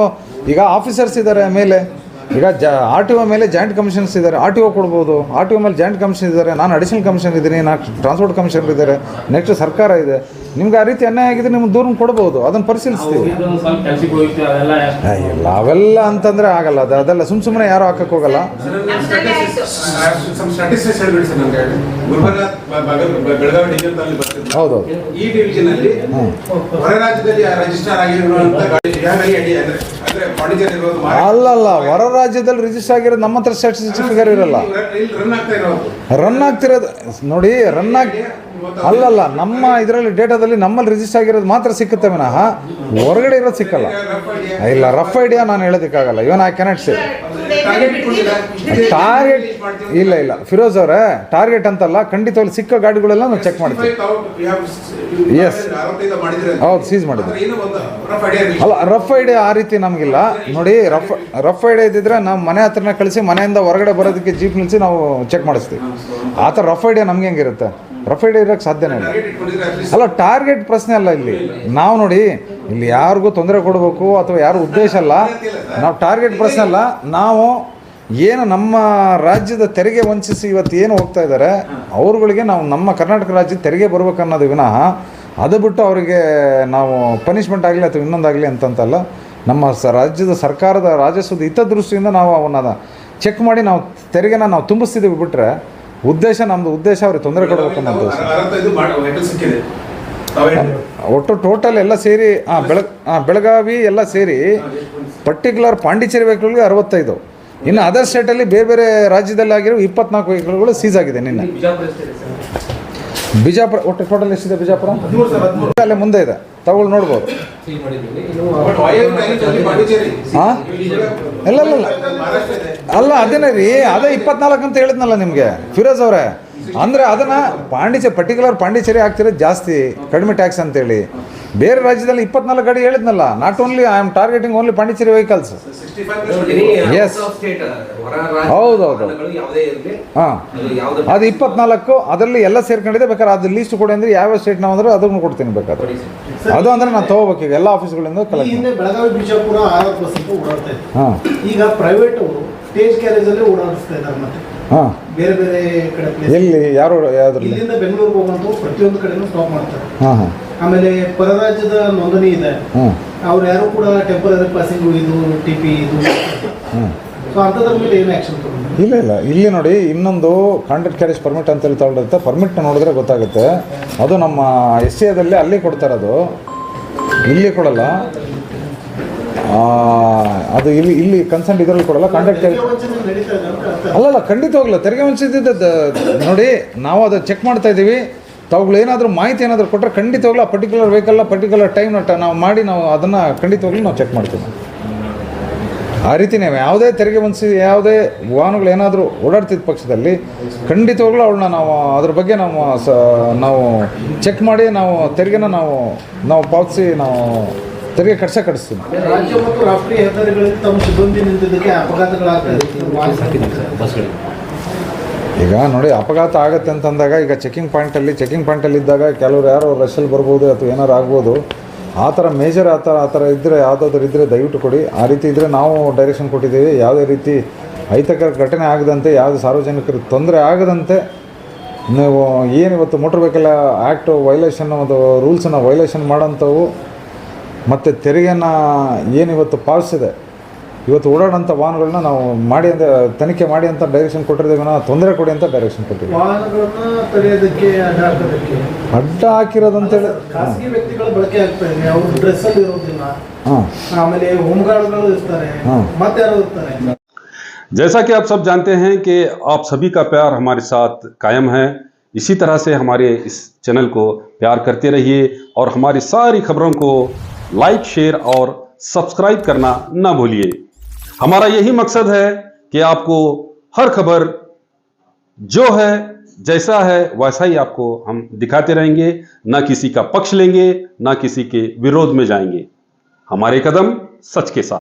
ಈಗ ಆಫೀಸರ್ಸ್ ಇದ್ದಾರೆ ಮೇಲೆ, ಈಗ RTO ಮೇಲೆ ಜಾಯಿಂಟ್ ಕಮಿಷನ್ಸ್ ಇದ್ದಾರೆ, RTO ಕೊಡ್ಬೋದು. RTO ಮೇಲೆ ಜಾಯಿಂಟ್ ಕಮಿಷನ್ ಇದ್ದಾರೆ, ನಾನು ಅಡಿಷನಲ್ ಕಮಿಷನ್ ಇದ್ದೀನಿ, ನಾನು ಟ್ರಾನ್ಸ್ಪೋರ್ಟ್ ಕಮಿಷನರ್ ಇದ್ದಾರೆ, ನೆಕ್ಸ್ಟ್ ಸರ್ಕಾರ ಇದೆ. ನಿಮ್ಗೆ ಆ ರೀತಿ ಅನ್ಯಾಯ ಆಗಿದ್ರೆ ನಿಮ್ಗೆ ದೂರ ಕೊಡ್ಬೋದು, ಅದನ್ನು ಪರಿಶೀಲಿಸ್ತೀವಿ. ಇಲ್ಲ ಅವೆಲ್ಲ ಅಂತಂದರೆ ಆಗಲ್ಲ. ಅದೆಲ್ಲ ಸುಮ್ಮನೆ ಯಾರು ಹಾಕಕ್ಕೆ ಹೋಗಲ್ಲ. ಹೌದೌದು. ಈ ಡಿವಿಷನ್ ಅಲ್ಲಿ ಹೊರ ರಾಜ್ಯದಲ್ಲಿ ರಿಜಿಸ್ಟರ್ ಆಗಿರುವಂತ ಅಲ್ಲಲ್ಲ, ಹೊರ ರಾಜ್ಯದಲ್ಲಿ ರಿಜಿಸ್ಟರ್ ಆಗಿರೋದು ನಮ್ಮ ಹತ್ರ ಸ್ಟ್ಯಾಟಿಸ್ಟಿಕ್ಸ್ ಫಿಗರ್ ಇರಲ್ಲ. ರನ್ ಆಗ್ತಿರೋದು ನೋಡಿ, ಅಲ್ಲಲ್ಲ, ನಮ್ಮ ಇದರಲ್ಲಿ ಡೇಟಾದಲ್ಲಿ ನಮ್ಮಲ್ಲಿ ರಿಜಿಸ್ಟರ್ ಆಗಿರೋದು ಮಾತ್ರ ಸಿಕ್ಕುತ್ತೆ ವಿನಃ ಹೊರಗಡೆ ಇರೋದು ಸಿಕ್ಕಲ್ಲ. ಇಲ್ಲ, ರಫ್ ಐಡಿಯಾ ನಾನು ಹೇಳೋದಕ್ಕಾಗಲ್ಲ. Even I cannot say target. ಇಲ್ಲ ಫಿರೋಜ್ ಅವರೇ, ಟಾರ್ಗೆಟ್ ಅಂತಲ್ಲ, ಖಂಡಿತವಾಗಿ ಸಿಕ್ಕ ಗಾಡಿಗಳೆಲ್ಲ ನಾವು ಚೆಕ್ ಮಾಡ್ತೀವಿ. ಎಸ್, ಹೌದು, ಸೀಸ್ ಮಾಡಿದ್ವಿ. ಅಲ್ಲ, ರಫ್ ಐಡಿಯಾ ಆ ರೀತಿ ನಮಗಿಲ್ಲ ನೋಡಿ. ರಫ್ ಐಡಿಯಾ ಇದ್ದಿದ್ರೆ ನಾವು ಮನೆ ಹತ್ರನೇ ಕಳಿಸಿ ಮನೆಯಿಂದ ಹೊರಗಡೆ ಬರೋದಕ್ಕೆ ಜೀಪ್ ನಿಲ್ಲಿಸಿ ನಾವು ಚೆಕ್ ಮಾಡಿಸ್ತೀವಿ. ಆ ಥರ ರಫ್ ಐಡಿಯಾ ನಮ್ಗೆ ಹೆಂಗಿರುತ್ತೆ? ರಫ್ ಐಡಿಯಾ ಇರೋಕ್ಕೆ ಸಾಧ್ಯನೇ ಇಲ್ಲ. ಅಲ್ಲ, ಟಾರ್ಗೆಟ್ ಪ್ರಶ್ನೆ ಅಲ್ಲ ಇಲ್ಲಿ. ನಾವು ನೋಡಿ, ಇಲ್ಲಿ ಯಾರಿಗೂ ತೊಂದರೆ ಕೊಡಬೇಕು ಅಥವಾ ಯಾರು ಉದ್ದೇಶ ಅಲ್ಲ. ನಾವು ಟಾರ್ಗೆಟ್ ಪ್ರಶ್ನೆ ಅಲ್ಲ. ನಾವು ಏನು ನಮ್ಮ ರಾಜ್ಯದ ತೆರಿಗೆ ವಂಚಿಸಿ ಇವತ್ತು ಏನು ಹೋಗ್ತಾ ಇದ್ದಾರೆ ಅವ್ರುಗಳಿಗೆ ನಾವು ನಮ್ಮ ಕರ್ನಾಟಕ ರಾಜ್ಯದ ತೆರಿಗೆ ಬರ್ಬೇಕು ಅನ್ನೋದು ವಿನಃ ಅದು ಬಿಟ್ಟು ಅವರಿಗೆ ನಾವು ಪನಿಷ್ಮೆಂಟ್ ಆಗಲಿ ಅಥವಾ ಇನ್ನೊಂದಾಗಲಿ ಅಂತಂತಲ್ಲ. ನಮ್ಮ ರಾಜ್ಯದ ಸರ್ಕಾರದ ರಾಜಸ್ವದ ಹಿತದೃಷ್ಟಿಯಿಂದ ನಾವು ಅವನ್ನ ಚೆಕ್ ಮಾಡಿ ನಾವು ತೆರಿಗೆನ ನಾವು ತುಂಬಿಸ್ತಿದ್ದೀವಿ. ಬಿಟ್ಟರೆ ನಮ್ಮದು ಉದ್ದೇಶ ಅವ್ರಿಗೆ ತೊಂದರೆ ಕೊಡಬೇಕು ಅನ್ನೋ ಉದ್ದೇಶ. ಒಟ್ಟು ಟೋಟಲ್ ಎಲ್ಲ ಸೇರಿ ಬೆಳಗಾವಿ ಎಲ್ಲ ಸೇರಿ ಪರ್ಟಿಕ್ಯುಲರ್ ಪಾಂಡಿಚೇರಿ ವೆಹಿಕಲ್ಗೆ 65. ಇನ್ನು ಅದರ್ ಸ್ಟೇಟಲ್ಲಿ ಬೇರೆ ರಾಜ್ಯದಲ್ಲಿ ಆಗಿರೋ 24 ವೆಹಿಕಲ್ಗಳು ಸೀಸ್ ಆಗಿದೆ ನಿನ್ನೆ. ಬಿಜಾಪುರ ಒಟ್ಟು ಟೋಟಲ್ ಎಷ್ಟಿದೆ? ಬಿಜಾಪುರ ಅಲ್ಲೇ ಮುಂದೆ ಇದೆ, ತಗೊಳ್ಳಿ ನೋಡ್ಬೋದು. ಸೀಲ್ ಮಾಡಿದ್ದೀವಿ. ಇನ್ನು ಹಾಂ ಇಲ್ಲ ಇಲ್ಲ ಇಲ್ಲ ಅಲ್ಲ ಅದೇನೇ ರೀ, ಅದೇ 24 ಅಂತ ಹೇಳಿದ್ನಲ್ಲ ನಿಮಗೆ ಫಿರೋಜ್ ಅವರೇ. ಅಂದರೆ ಅದನ್ನು ಪರ್ಟಿಕ್ಯುಲರ್ ಪಾಂಡಿಚೇರಿ ಆಗ್ತಿರೋದು ಜಾಸ್ತಿ, ಕಡಿಮೆ ಟ್ಯಾಕ್ಸ್ ಅಂತೇಳಿ. ಬೇರೆ ರಾಜ್ಯದಲ್ಲಿ 24 ಗಾಡಿ ಹೇಳಿದ್ನಲ್ಲ. Not only I am targeting only Pondicherry vehicles. Yes ಹೌದೌದು ಹಾಂ, ಅದು 24 ಅದರಲ್ಲಿ ಎಲ್ಲ ಸೇರ್ಕೊಂಡಿದೆ. ಬೇಕಾದ್ರೆ ಅದು ಲೀಸ್ಟ್ ಕೊಡಿ ಅಂದರೆ ಯಾವ ಸ್ಟೇಟ್ ನಾವು ಅಂದ್ರೆ ಅದನ್ನು ಕೊಡ್ತೀನಿ ಬೇಕಾದ್ರೆ. ಅದು ಅಂದರೆ ನಾನು ತೊಗೋಬೇಕು ಈಗ ಎಲ್ಲ ಆಫೀಸ್ಗಳಿಂದ ಕಲೆಕ್ಟ್. ಹಿಂದೆ ಬೆಳಗಾವಿ ಬಿಜಾಪುರ 60 ಬಸ್ ಓಡಾಡ್ತಾ ಇತ್ತು. ಹಾಂ, ಈಗ ಪ್ರೈವೇಟ್ ಅವರು ಸ್ಟೇಜ್ ಕ್ಯಾರೇಜ್ ಅಲ್ಲಿ ಓಡಾಡಿಸ್ತಾ ಇದ್ದಾರೆ. ಮತ್ತೆ ಹಾಂ, ಬೇರೆ ಬೇರೆ ಕಡೆ place. ಎಲ್ಲಿ ಯಾವ್ದ್ರಲ್ಲಿ? ಇಲ್ಲಿಂದ ಬೆಂಗಳೂರಿಗೆ ಹೋಗುವಂತ ಪ್ರತಿಯೊಂದು ಕಡೆನೂ ಸ್ಟಾಪ್ ಮಾಡ್ತಾರೆ. ಹಾಂ ಹಾಂ. ಆಮೇಲೆ ಪರರಾಜ್ಯದ ನೋಂದಣಿ ಇದೆ, ಹಾಂ ಅವ್ರು ಯಾರು ಕೂಡ ಟೆಂಪರರಿ ಪಾಸಿಂಗ್ ಇದು TP ಇದು. ಹಾಂ. ಸೊ ಅಂಥದ್ರ ಮೇಲೆ ಏನು ಆಕ್ಷನ್ ತಗೊಂಡು? ಇಲ್ಲ ಇಲ್ಲ, ಇಲ್ಲಿ ನೋಡಿ ಇನ್ನೊಂದು ಕಾಂಟ್ರಾಕ್ಟ್ ಕ್ಯಾರೇಜ್ ಪರ್ಮಿಟ್ ಅಂತ ಹೇಳಿ ತಗೊಂಡಿರುತ್ತೆ. ಪರ್ಮಿಟ್ ನೋಡಿದ್ರೆ ಗೊತ್ತಾಗುತ್ತೆ. ಅದು ನಮ್ಮ SCAದಲ್ಲಿ ಅಲ್ಲಿ ಕೊಡ್ತಾರೆ, ಅದು ಇಲ್ಲಿ ಕೊಡಲ್ಲ. ಅದು ಇಲ್ಲಿ ಕನ್ಸರ್ಟ್ ಇದರಲ್ಲಿ ಕೊಡಲ್ಲ. ಕಾಂಟ್ರಾಕ್ಟ್ ಕ್ಯಾರೇಜ್ ನಡೀತಾ ಇದೆ ಅಂತ ಅರ್ಥ. ಅಲ್ಲಲ್ಲ, ಖಂಡಿತವಾಗ್ಲೂ ತೆರಿಗೆ ವಂಚಿಸಿದ್ದು ನೋಡಿ ನಾವು ಅದು ಚೆಕ್ ಮಾಡ್ತಾ ಇದ್ದೀವಿ. ತಾವುಗಳು ಏನಾದರೂ ಮಾಹಿತಿ ಏನಾದರೂ ಕೊಟ್ಟರೆ ಖಂಡಿತವಾಗ್ಲೂ ಆ ಪರ್ಟಿಕ್ಯುಲರ್ ವೆಹಿಕಲ್ನ ಪರ್ಟಿಕ್ಯುಲರ್ ಟೈಮ್ ನಾವು ಮಾಡಿ ನಾವು ಅದನ್ನು ಖಂಡಿತವಾಗ್ಲೂ ನಾವು ಚೆಕ್ ಮಾಡ್ತೀವಿ. ಆ ರೀತಿನೇ ಯಾವುದೇ ತೆರಿಗೆ ವಂಚಿಸಿ ಯಾವುದೇ ವಾಹನಗಳು ಏನಾದರೂ ಓಡಾಡ್ತಿದ್ದ ಪಕ್ಷದಲ್ಲಿ ಖಂಡಿತವಾಗ್ಲೂ ಅವಳನ್ನ ನಾವು ಅದ್ರ ಬಗ್ಗೆ ನಾವು ಚೆಕ್ ಮಾಡಿ ನಾವು ತೆರಿಗೆನ ನಾವು ಪಾವತಿಸಿ ನಾವು ತೆರಿಗೆ ಕಟ್ಟಿಸ್ತೀವಿ. ರಾಜ್ಯ ಮತ್ತು ರಾಷ್ಟ್ರೀಯ ಹೆದ್ದಾರಿಗಳಲ್ಲಿ ತಮ್ಮ ಸಿಬ್ಬಂದಿ ನಿಂತಿದ್ದಕ್ಕೆ ಅಪಘಾತಗಳಾಗ್ತಾ ಇದೆ. ಈಗ ನೋಡಿ ಅಪಘಾತ ಆಗುತ್ತೆ ಅಂತಂದಾಗ ಈಗ ಚೆಕಿಂಗ್ ಪಾಯಿಂಟಲ್ಲಿ ಇದ್ದಾಗ ಕೆಲವರು ಯಾರೋ ರಶಲ್ಲಿ ಬರ್ಬೋದು ಅಥವಾ ಏನಾರು ಆಗ್ಬೋದು. ಆ ಥರ ಮೇಜರ್ ಆ ಥರ ಇದ್ದರೆ ಯಾವುದಾದ್ರೂ ಇದ್ದರೆ ದಯವಿಟ್ಟು ಕೊಡಿ. ಆ ರೀತಿ ಇದ್ದರೆ ನಾವು ಡೈರೆಕ್ಷನ್ ಕೊಟ್ಟಿದ್ದೀವಿ. ಯಾವುದೇ ರೀತಿ ಅಹಿತಕರ ಘಟನೆ ಆಗದಂತೆ, ಯಾವುದೇ ಸಾರ್ವಜನಿಕರಿಗೆ ತೊಂದರೆ ಆಗದಂತೆ ನೀವು ಏನಿವತ್ತು ಮೋಟ್ರ್ ವೆಹಿಕಲ್ ಆ್ಯಕ್ಟ್ ವೈಲೇಷನ್ ಮತ್ತು ರೂಲ್ಸನ್ನು ವೈಲೇಷನ್ ಮಾಡೋಂಥವು ಮತ್ತು ತೆರಿಗೆಯನ್ನು ಏನಿವತ್ತು ಪಾಲಿಸಿದೆ ಇವತ್ತು ಓಡಾಡೋಂಥ ವಾಹನಗಳನ್ನ ನಾವು ಮಾಡಿ ಅಂತ ತನಿಖೆ ಮಾಡಿ ಅಂತ ಡೈರೆಕ್ಷನ್ ಕೊಟ್ಟಿದ್ದೀವಿ. ನಾವು ತೊಂದರೆ ಕೊಡಿ ಅಂತ ಡೈರೆಕ್ಷನ್ ಕೊಟ್ಟಿದ್ದೀವಿ. ವಾಹನಗಳನ್ನ ತಡೆಯೋದಕ್ಕೆ ಅಡ್ಡ ಹಾಕಿರೋದಂತೇಳಿ ಖಾಸಗಿ ವ್ಯಕ್ತಿಗಳ ಬಳಕೆ ಆಗ್ತಾ ಇದೆ. ಅವರು ಡ್ರೆಸ್ಸಲ್ಲಿ ಇರೋದಿಲ್ಲ, ಹಾಂ, ಆಮೇಲೆ ಹೋಮ್ಗಾರ್ಡ್ಗಳು ಇರ್ತಾರೆ, ಮತ್ತೆ ಯಾರು ಇರ್ತಾರೆ. जैसा कि आप सब जानते हैं कि आप सभी का प्यार हमारे साथ कायम है। इसी तरह से हमारे इस चैनल को प्यार करते रहिए और हमारी सारी खबरों को लाइक, शेयर और सब्सक्राइब करना ना भूलिए। हमारा यही मकसद है कि आपको हर खबर जो है जैसा है वैसा ही आपको हम दिखाते रहेंगे, ना किसी का पक्ष लेंगे, ना किसी के विरोध में जाएंगे। हमारे कदम सच के साथ।